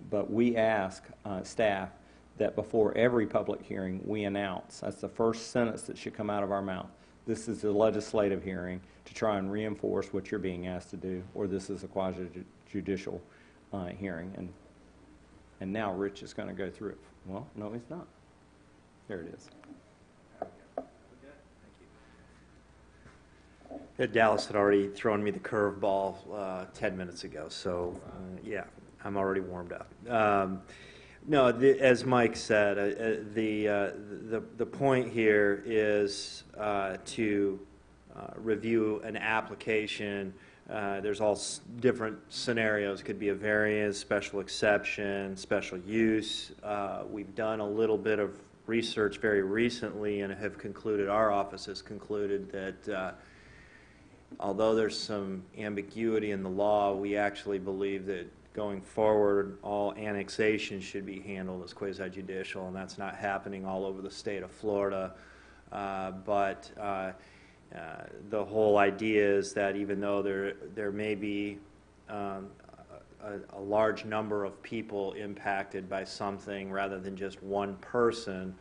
but we ask staff that before every public hearing we announce, that's the first sentence that should come out of our mouth, this is a legislative hearing to try and reinforce what you're being asked to do, or this is a quasi-judicial hearing. And now Rich is going to go through it. Well, no, he's not. There it is. Dallas had already thrown me the curveball 10 minutes ago, so yeah, I'm already warmed up. No, as Mike said, the point here is to review an application. There's all different scenarios. It could be a variance, special exception, special use. We've done a little bit of research very recently and have concluded, our office has concluded that although there's some ambiguity in the law, we actually believe that going forward, all annexation should be handled as quasi-judicial, and that's not happening all over the state of Florida. But the whole idea is that even though there may be a large number of people impacted by something rather than just one person,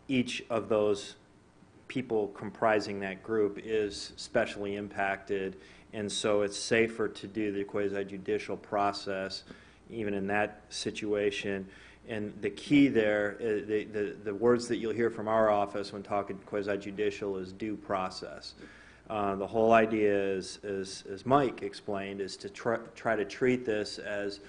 each of those people comprising that group is specially impacted, and so it's safer to do the quasi-judicial process even in that situation. And the key there, the words that you'll hear from our office when talking quasi-judicial is due process. The whole idea is, as Mike explained, is to try to treat this as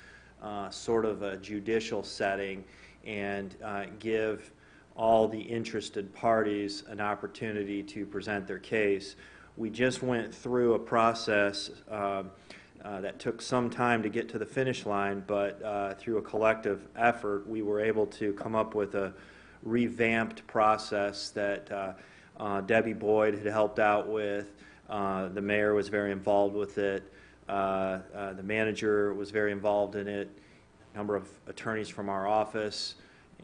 sort of a judicial setting and give all the interested parties an opportunity to present their case. We just went through a process that took some time to get to the finish line, but through a collective effort, we were able to come up with a revamped process that Debbie Boyd had helped out with. The mayor was very involved with it. The manager was very involved in it. A number of attorneys from our office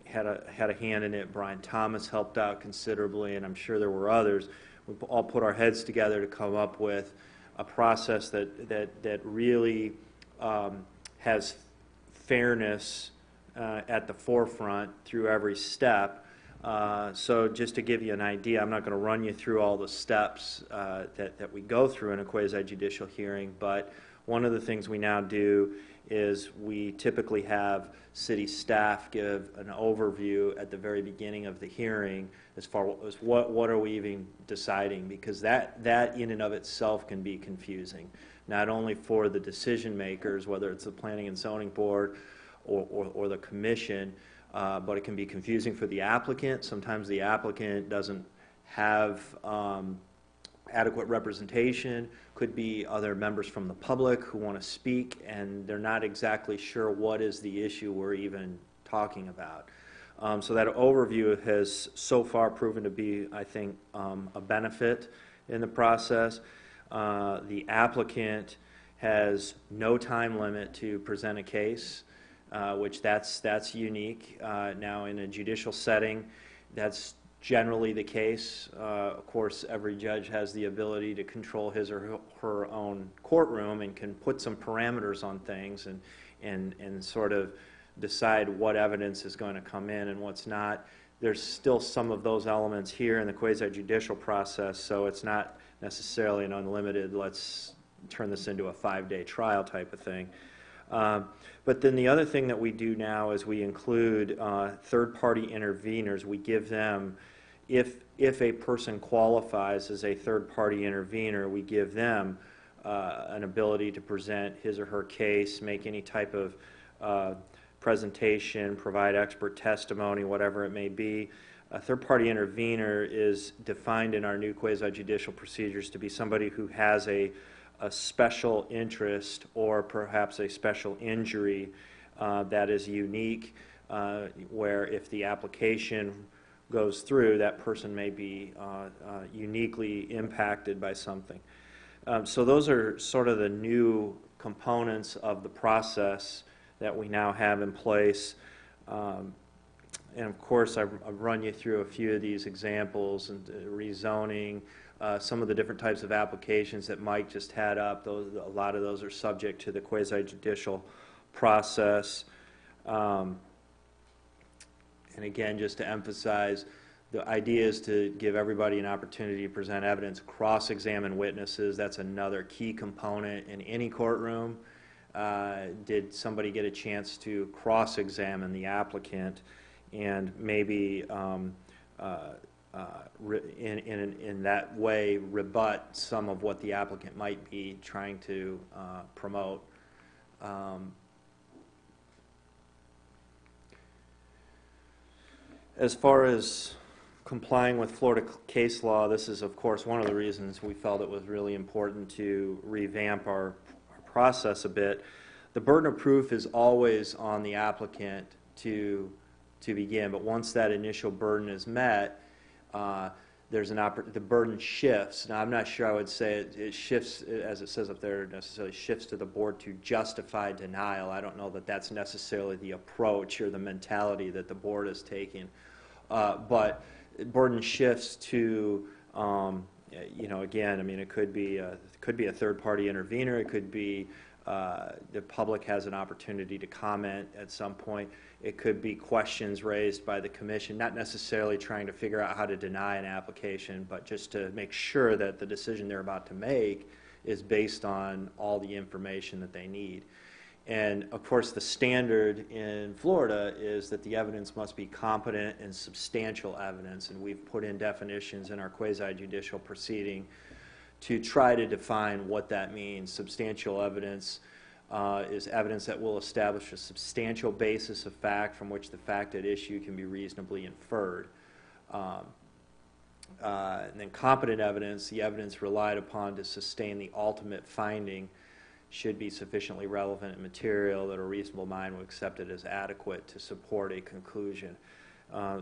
had a hand in it. Brian Thomas helped out considerably, and I'm sure there were others. We all put our heads together to come up with a process that really has fairness at the forefront through every step. So just to give you an idea, I'm not going to run you through all the steps that we go through in a quasi-judicial hearing, but one of the things we now do is we typically have city staff give an overview at the very beginning of the hearing as far as what are we even deciding, because that in and of itself can be confusing, not only for the decision makers, whether it's the Planning and Zoning Board or the commission, but it can be confusing for the applicant. Sometimes the applicant doesn't have adequate representation. Could be other members from the public who want to speak, and they're not exactly sure what is the issue we're even talking about. So that overview has so far proven to be, I think, a benefit in the process. The applicant has no time limit to present a case, which that's unique. Now in a judicial setting, that's generally the case. Of course, every judge has the ability to control his or her own courtroom and can put some parameters on things and sort of decide what evidence is going to come in and what's not. There's still some of those elements here in the quasi-judicial process, so it's not necessarily an unlimited, let's turn this into a 5-day trial type of thing. But then the other thing that we do now is we include third-party interveners. We give them, if a person qualifies as a third-party intervener, we give them an ability to present his or her case, make any type of presentation, provide expert testimony, whatever it may be. A third-party intervener is defined in our new quasi-judicial procedures to be somebody who has a special interest or perhaps a special injury that is unique, where if the application goes through, that person may be uniquely impacted by something. So those are sort of the new components of the process that we now have in place. And of course, I've run you through a few of these examples and rezoning, some of the different types of applications that Mike just had up. A lot of those are subject to the quasi-judicial process. And again, just to emphasize, the idea is to give everybody an opportunity to present evidence, cross-examine witnesses. That's another key component in any courtroom. Did somebody get a chance to cross-examine the applicant and maybe in that way rebut some of what the applicant might be trying to promote? As far as complying with Florida case law, this is, of course, one of the reasons we felt it was really important to revamp our process a bit. The burden of proof is always on the applicant to begin, but once that initial burden is met, the burden shifts. Now, I'm not sure I would say it shifts, as it says up there, necessarily shifts to the board to justify denial. I don't know that that's necessarily the approach or the mentality that the board is taking. But burden shifts to, again, I mean, it could be a third-party intervener. It could be the public has an opportunity to comment at some point. It could be questions raised by the commission, not necessarily trying to figure out how to deny an application, but just to make sure that the decision they're about to make is based on all the information that they need. And of course, the standard in Florida is that the evidence must be competent and substantial evidence, and we've put in definitions in our quasi-judicial proceeding to try to define what that means. Substantial evidence is evidence that will establish a substantial basis of fact from which the fact at issue can be reasonably inferred. And then competent evidence, the evidence relied upon to sustain the ultimate finding, should be sufficiently relevant and material that a reasonable mind would accept it as adequate to support a conclusion.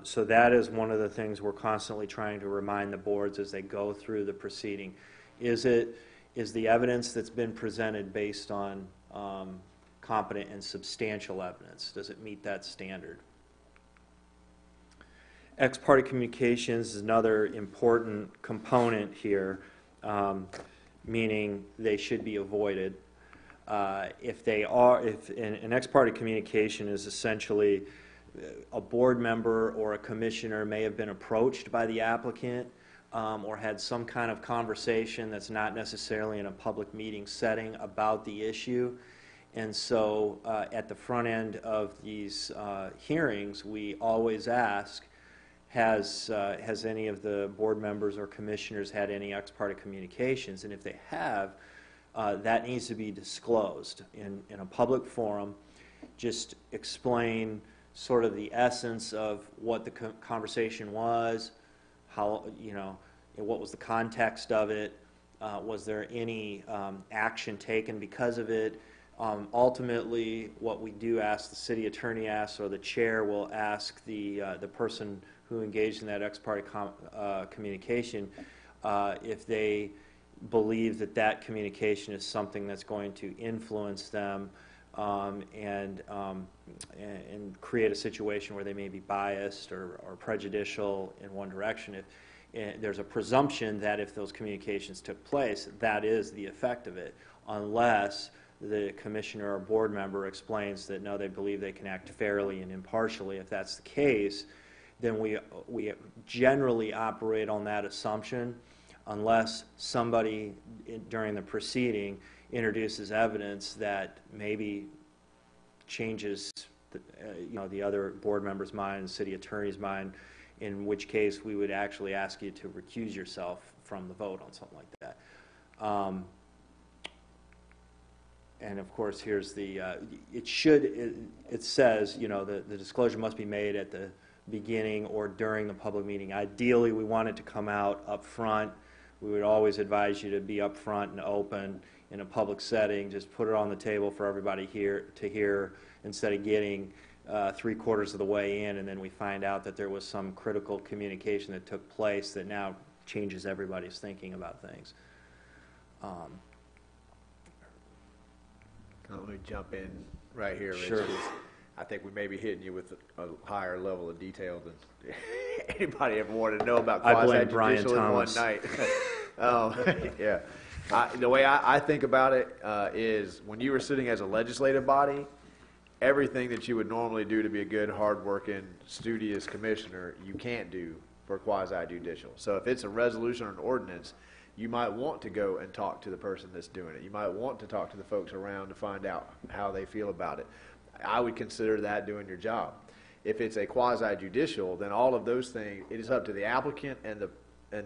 So that is one of the things we're constantly trying to remind the boards as they go through the proceeding. Is the evidence that's been presented based on competent and substantial evidence? Does it meet that standard? Ex parte communications is another important component here, meaning they should be avoided. If an ex parte communication is essentially a board member or a commissioner may have been approached by the applicant or had some kind of conversation that's not necessarily in a public meeting setting about the issue. And so at the front end of these hearings, we always ask, has any of the board members or commissioners had any ex parte communications? And if they have, that needs to be disclosed in a public forum. Just explain sort of the essence of what the conversation was, how, what was the context of it, was there any action taken because of it. Ultimately, what we do ask, the city attorney asks, or the chair will ask the person who engaged in that ex parte communication if they believe that communication is something that's going to influence them and create a situation where they may be biased or prejudicial in one direction. If there's a presumption that if those communications took place, that is the effect of it, unless the commissioner or board member explains that no, they believe they can act fairly and impartially. If that's the case, then we generally operate on that assumption, unless somebody during the proceeding introduces evidence that maybe changes, the other board member's mind, the city attorney's mind, in which case we would actually ask you to recuse yourself from the vote on something like that. And of course, here's the, it says, the disclosure must be made at the beginning or during the public meeting. Ideally, we want it to come out up front. We would always advise you to be up front and open in a public setting. Just put it on the table for everybody here to hear, instead of getting 3/4 of the way in and then we find out that there was some critical communication that took place that now changes everybody's thinking about things. Let me jump in right here, Rich. Sure. 'Cause I think we may be hitting you with a higher level of detail than anybody ever wanted to know about I blame Brian quasi-judicial in one Thomas. night. Yeah. The way I think about it is when you were sitting as a legislative body, everything that you would normally do to be a good, hard-working, studious commissioner, you can't do for quasi-judicial. So if it's a resolution or an ordinance, you might want to go and talk to the person that's doing it. You might want to talk to the folks around to find out how they feel about it. I would consider that doing your job. If it's a quasi-judicial, then all of those things, it is up to the applicant and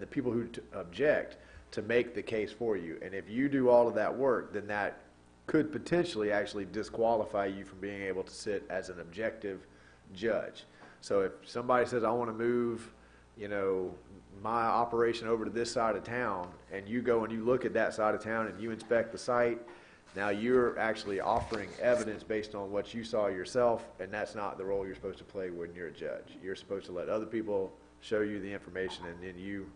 the people who object to make the case for you. And if you do all of that work, then that could potentially actually disqualify you from being able to sit as an objective judge. So if somebody says, I want to move, my operation over to this side of town, and you go and you look at that side of town and you inspect the site, now you're actually offering evidence based on what you saw yourself, and that's not the role you're supposed to play when you're a judge. You're supposed to let other people show you the information, and then you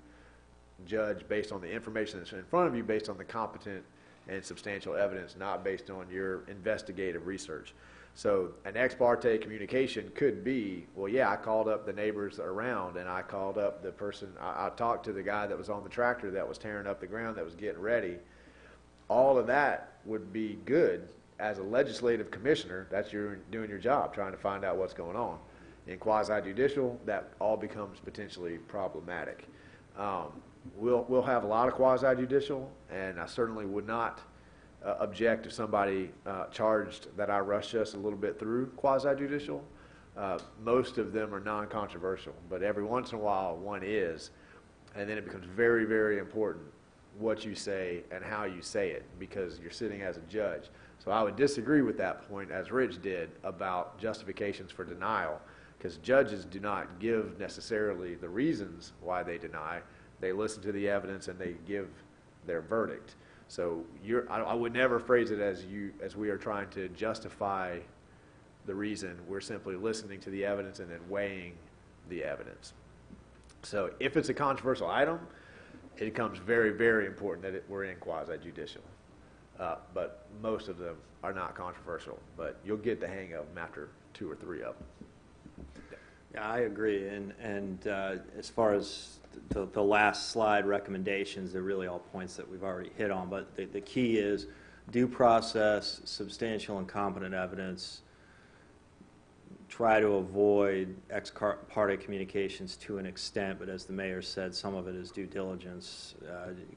judge based on the information that's in front of you, based on the competent and substantial evidence, not based on your investigative research. So an ex parte communication could be, well, yeah, I called up the neighbors around, and I called up the person, I talked to the guy that was on the tractor that was tearing up the ground, that was getting ready. All of that would be good as a legislative commissioner. That's doing your job, trying to find out what's going on. In quasi-judicial, that all becomes potentially problematic. We'll have a lot of quasi-judicial, and I certainly would not object if somebody charged that I rushed just a little bit through quasi-judicial. Most of them are non-controversial, but every once in a while one is, and then it becomes very, very important what you say and how you say it, because you're sitting as a judge. So I would disagree with that point, as Rich did, about justifications for denial, because judges do not give necessarily the reasons why they deny. They listen to the evidence and they give their verdict. So I would never phrase it as we are trying to justify the reason. We're simply listening to the evidence and then weighing the evidence. So if it's a controversial item, it becomes very, very important that we're in quasi-judicial. But most of them are not controversial, but you'll get the hang of them after 2 or 3 of them. Yeah, I agree. And as far as the last slide recommendations, they're really all points that we've already hit on. But the key is due process, substantial and competent evidence. Try to avoid ex parte communications to an extent, but as the mayor said, some of it is due diligence,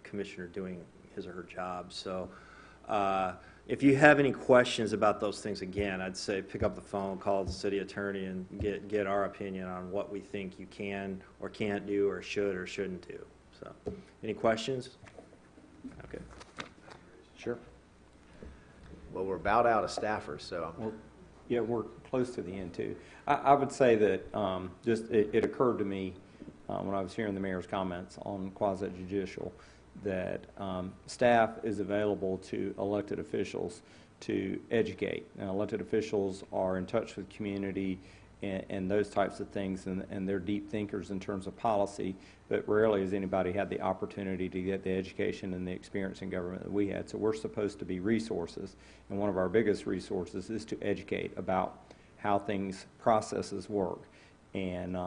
commissioner doing his or her job. So if you have any questions about those things, again, I'd say pick up the phone, call the city attorney, and get our opinion on what we think you can or can't do or should or shouldn't do. So any questions? Okay. Sure. Well, we're about out of staffers, so Well, yeah, we're close to the end, too. I would say that it occurred to me when I was hearing the mayor's comments on quasi-judicial that staff is available to elected officials to educate. Now, elected officials are in touch with community and those types of things, and they're deep thinkers in terms of policy, but rarely has anybody had the opportunity to get the education and the experience in government that we had. So we're supposed to be resources, and one of our biggest resources is to educate about how processes work. And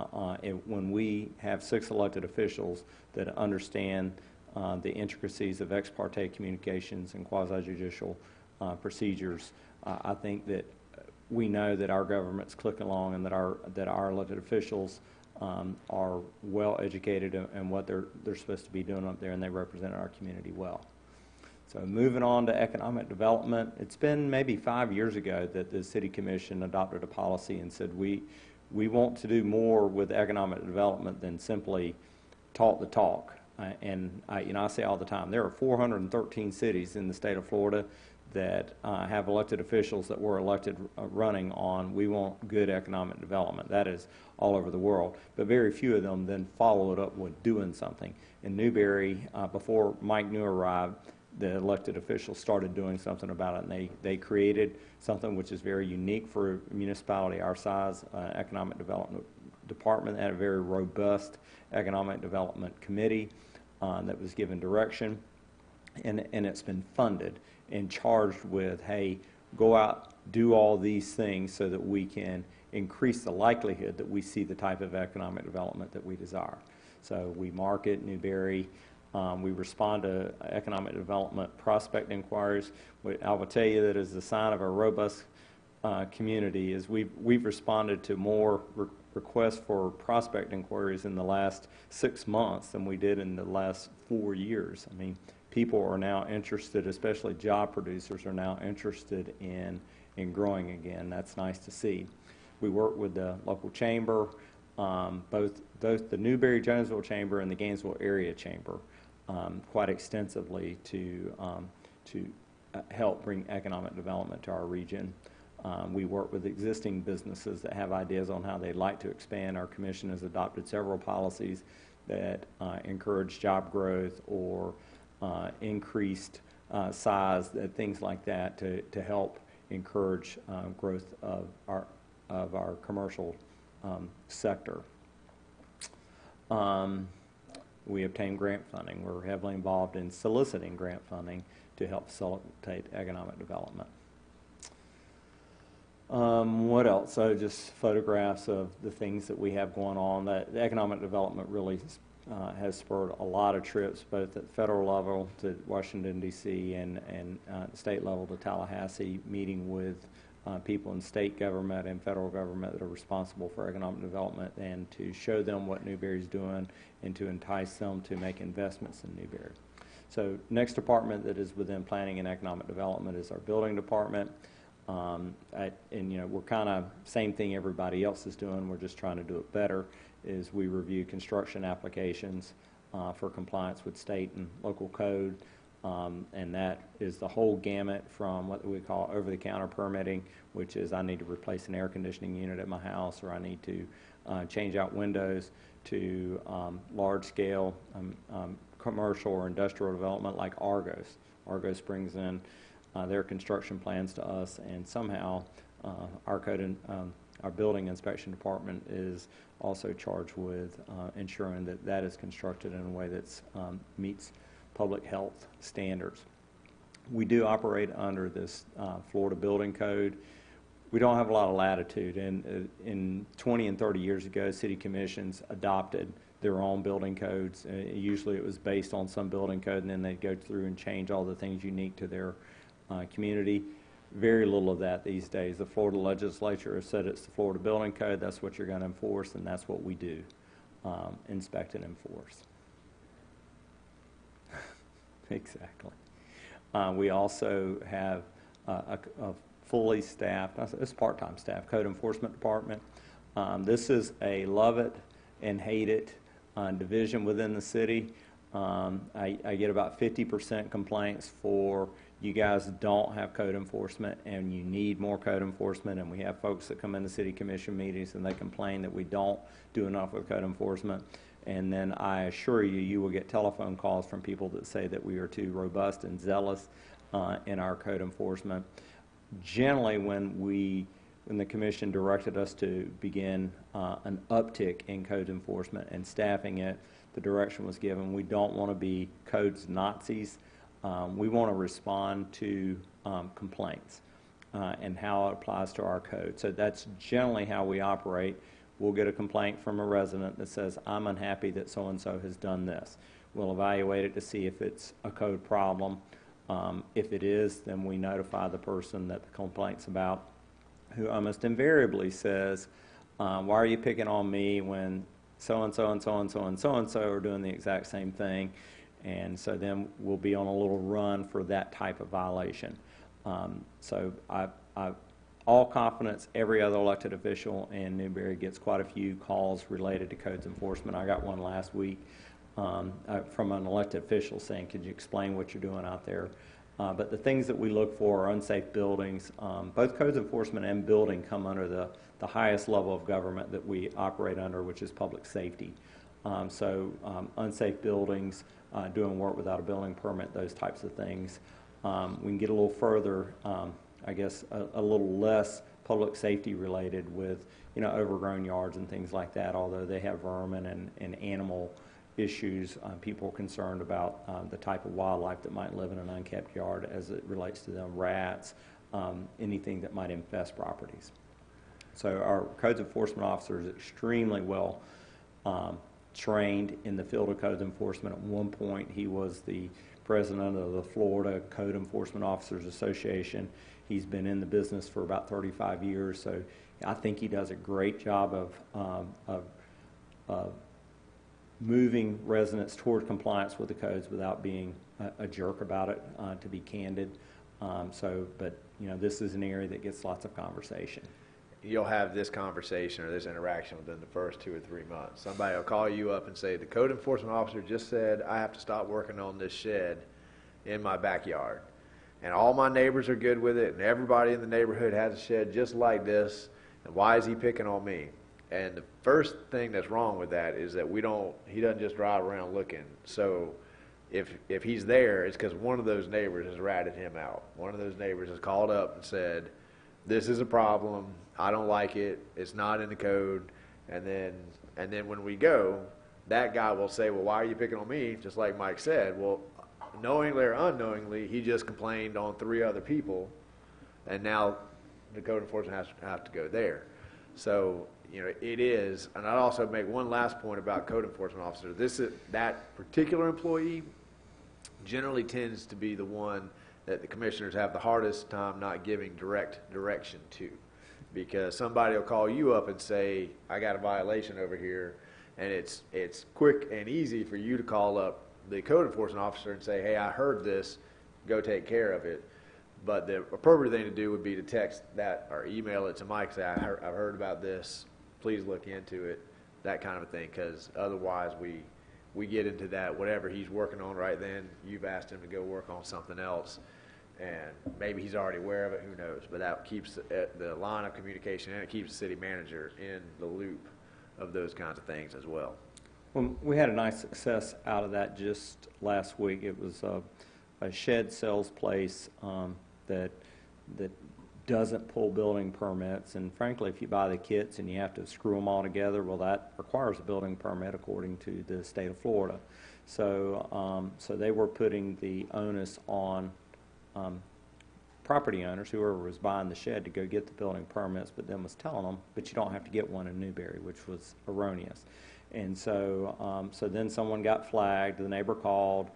when we have 6 elected officials that understand the intricacies of ex parte communications and quasi-judicial procedures, I think that we know that our government's clicking along and that our elected officials are well educated in what they're supposed to be doing up there, and they represent our community well. So moving on to economic development, it's been maybe 5 years ago that the City Commission adopted a policy and said we want to do more with economic development than simply talk the talk. I say all the time, there are 413 cities in the state of Florida that have elected officials that were elected running on, we want good economic development. That is all over the world. But very few of them then follow it up with doing something. In Newberry, before Mike New arrived, the elected officials started doing something about it, and they created something which is very unique for a municipality our size, economic development department. They had a very robust economic development committee that was given direction, and it's been funded and charged with, hey, go out, do all these things so that we can increase the likelihood that we see the type of economic development that we desire. So we market Newberry. We respond to economic development prospect inquiries. I will tell you that as a sign of a robust community is we've responded to more requests for prospect inquiries in the last 6 months than we did in the last 4 years. I mean, people are now interested, especially job producers are now interested in growing again. That's nice to see. We work with the local chamber, both the Newberry-Jonesville Chamber and the Gainesville Area Chamber, quite extensively to help bring economic development to our region. We work with existing businesses that have ideas on how they'd like to expand. Our commission has adopted several policies that encourage job growth or increased size, things like that, to help encourage growth of our commercial sector. We obtain grant funding. We're heavily involved in soliciting grant funding to help facilitate economic development. What else? So just photographs of the things that we have going on. The economic development really has spurred a lot of trips, both at the federal level to Washington, D.C., and state level to Tallahassee, meeting with people in state government and federal government that are responsible for economic development, and to show them what Newberry's doing and to entice them to make investments in Newberry. So next department that is within planning and economic development is our building department. We're kind of same thing everybody else is doing. We're just trying to do it better. Is we review construction applications for compliance with state and local code, and that is the whole gamut from what we call over-the-counter permitting, which is I need to replace an air conditioning unit at my house, or I need to change out windows, to large-scale commercial or industrial development like Argos. Argos brings in their construction plans to us, and somehow our building inspection department is also charged with ensuring that that is constructed in a way that meets public health standards. We do operate under this Florida Building Code. We don't have a lot of latitude, and in 20 and 30 years ago, city commissions adopted their own building codes. Usually it was based on some building code, and then they'd go through and change all the things unique to their community. Very little of that these days. The Florida legislature has said it's the Florida Building Code. That's what you're going to enforce, and that's what we do, inspect and enforce. Exactly. We also have a fully staffed, it's part-time staff, code enforcement department. This is a love it and hate it division within the city. I get about 50% complaints for you guys don't have code enforcement and you need more code enforcement, and we have folks that come into city commission meetings and they complain that we don't do enough with code enforcement. And then I assure you, you will get telephone calls from people that say that we are too robust and zealous in our code enforcement. Generally, when the commission directed us to begin an uptick in code enforcement and staffing it, the direction was given, we don't want to be codes Nazis. We want to respond to complaints and how it applies to our code. So that's generally how we operate. We'll get a complaint from a resident that says, I'm unhappy that so-and-so has done this. We'll evaluate it to see if it's a code problem. If it is, then we notify the person that the complaint's about, who almost invariably says, why are you picking on me when so-and-so and so-and-so and so-and-so are doing the exact same thing? And so then we'll be on a little run for that type of violation. So I all confidence, every other elected official in Newberry gets quite a few calls related to codes enforcement. I got one last week from an elected official saying, could you explain what you're doing out there? But the things that we look for are unsafe buildings. Both codes enforcement and building come under the highest level of government that we operate under, which is public safety. So unsafe buildings, doing work without a building permit, those types of things. We can get a little further, I guess, a little less public safety related with, overgrown yards and things like that, although they have vermin and animal issues. People are concerned about the type of wildlife that might live in an unkept yard as it relates to them, rats, anything that might infest properties. So our codes enforcement officer is extremely well trained in the field of codes enforcement. At one point, he was the president of the Florida Code Enforcement Officers Association. He's been in the business for about 35 years, so I think he does a great job of moving residents toward compliance with the codes without being a jerk about it, to be candid. But this is an area that gets lots of conversation. You'll have this conversation or this interaction within the first 2 or 3 months. Somebody will call you up and say, the code enforcement officer just said I have to stop working on this shed in my backyard. And all my neighbors are good with it, and everybody in the neighborhood has a shed just like this, and why is he picking on me? And the first thing that's wrong with that is that he doesn't just drive around looking. So if he's there, it's because one of those neighbors has ratted him out. One of those neighbors has called up and said, this is a problem, I don't like it, it's not in the code. And then when we go, that guy will say, well, why are you picking on me? Just like Mike said, well, knowingly or unknowingly, he just complained on 3 other people, and now the code enforcement has to have to go there. So, it is, and I'd also make one last point about code enforcement officers. That particular employee generally tends to be the one that the commissioners have the hardest time not giving direct direction to, because somebody will call you up and say, I got a violation over here, and it's quick and easy for you to call up the code enforcement officer and say, hey, I heard this, go take care of it. But the appropriate thing to do would be to text that or email it to Mike, say, I've heard about this, please look into it, that kind of thing, because otherwise we get into that, whatever he's working on right then, you've asked him to go work on something else, and maybe he's already aware of it, who knows, but that keeps the line of communication, and it keeps the city manager in the loop of those kinds of things as well. Well, we had a nice success out of that just last week. It was a shed sales place that doesn't pull building permits, and frankly, if you buy the kits and you have to screw them all together, well, that requires a building permit according to the state of Florida. So, so they were putting the onus on property owners, whoever was buying the shed, to go get the building permits, but then was telling them, but you don't have to get one in Newberry, which was erroneous. And so, so then someone got flagged, the neighbor called,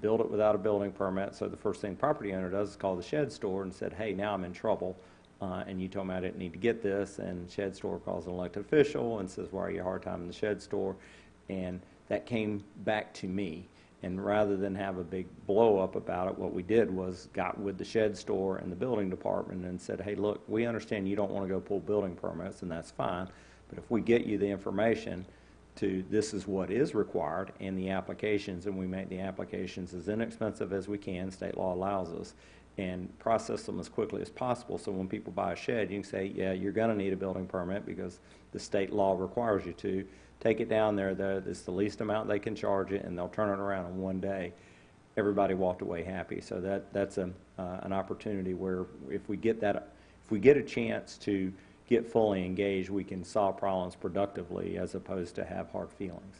built it without a building permit, so the first thing the property owner does is call the shed store and said, hey, now I'm in trouble, and you told me I didn't need to get this, and shed store calls an elected official and says, why are you a hard time in the shed store? And that came back to me, and rather than have a big blow up about it, what we did was got with the shed store and the building department and said, hey, look, we understand you don't want to go pull building permits, and that's fine, but if we get you the information to this is what is required and the applications, and we make the applications as inexpensive as we can, state law allows us, and process them as quickly as possible, so when people buy a shed, you can say, yeah, you're going to need a building permit because the state law requires you to. Take it down there, it's the least amount they can charge it, and they'll turn it around in one day. Everybody walked away happy, so that's an opportunity where if we get a chance to get fully engaged, we can solve problems productively as opposed to have hard feelings.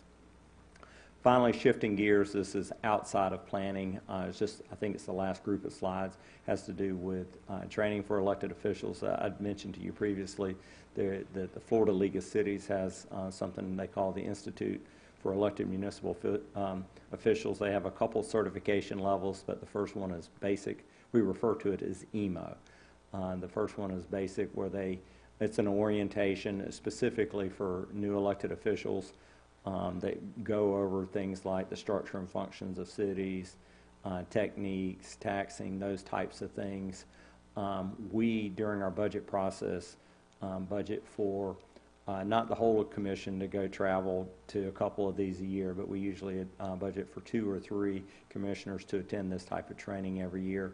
Finally, shifting gears, this is outside of planning. I think it's the last group of slides, has to do with training for elected officials. I'd mentioned to you previously that the Florida League of Cities has something they call the Institute for Elected Municipal Officials. They have a couple certification levels, but the first one is basic. We refer to it as EMO. The first one is basic, where it's an orientation specifically for new elected officials. that go over things like the structure and functions of cities, techniques, taxing, those types of things. We, during our budget process, budget for not the whole commission to go travel to a couple of these a year, but we usually budget for 2 or 3 commissioners to attend this type of training every year.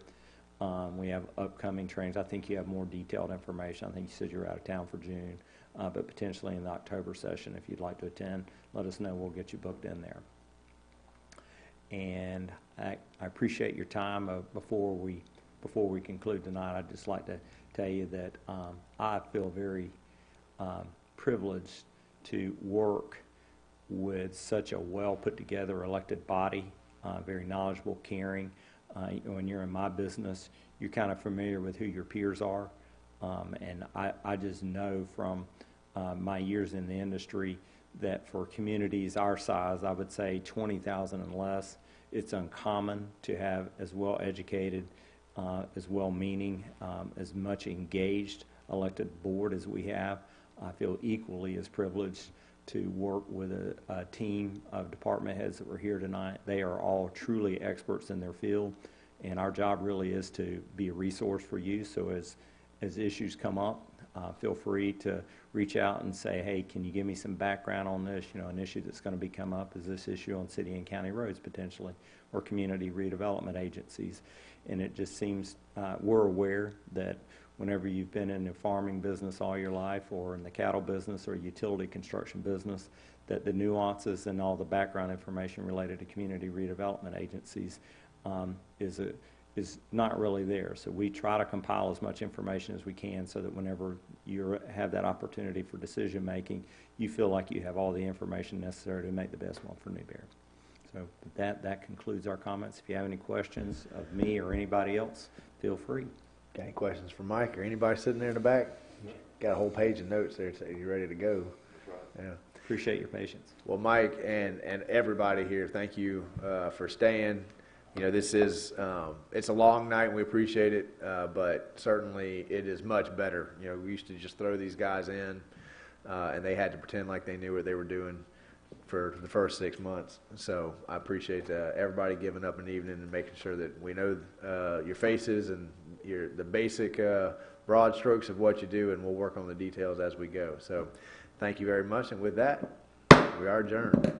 We have upcoming trainings. I think you have more detailed information. I think you said you're out of town for June, but potentially in the October session, if you'd like to attend, let us know. We'll get you booked in there. And I appreciate your time. Before we conclude tonight, I'd just like to tell you that I feel very privileged to work with such a well put together elected body, very knowledgeable, caring. When you're in my business, you're kind of familiar with who your peers are, and I just know from my years in the industry that for communities our size, I would say 20,000 and less, it's uncommon to have as well educated, as well meaning, as much engaged elected board as we have. I feel equally as privileged to work with a team of department heads that were here tonight. They are all truly experts in their field, and our job really is to be a resource for you. So as issues come up, feel free to reach out and say, hey, can you give me some background on this? You know, an issue that's going to be come up is this issue on city and county roads potentially, or community redevelopment agencies. And it just seems we're aware that whenever you've been in the farming business all your life, or in the cattle business or utility construction business, that the nuances and all the background information related to community redevelopment agencies is not really there. So we try to compile as much information as we can so that whenever you have that opportunity for decision making, you feel like you have all the information necessary to make the best one for Newberry. So that concludes our comments. If you have any questions of me or anybody else, feel free. Got any questions for Mike or anybody sitting there in the back? Got a whole page of notes there, so you're ready to go. Yeah. Appreciate your patience. Well, Mike and everybody here, thank you for staying. You know, this is, it's a long night and we appreciate it, but certainly it is much better. You know, we used to just throw these guys in and they had to pretend like they knew what they were doing for the first 6 months. So I appreciate everybody giving up an evening and making sure that we know your faces and the basic broad strokes of what you do, and we'll work on the details as we go. So thank you very much, and with that, we are adjourned.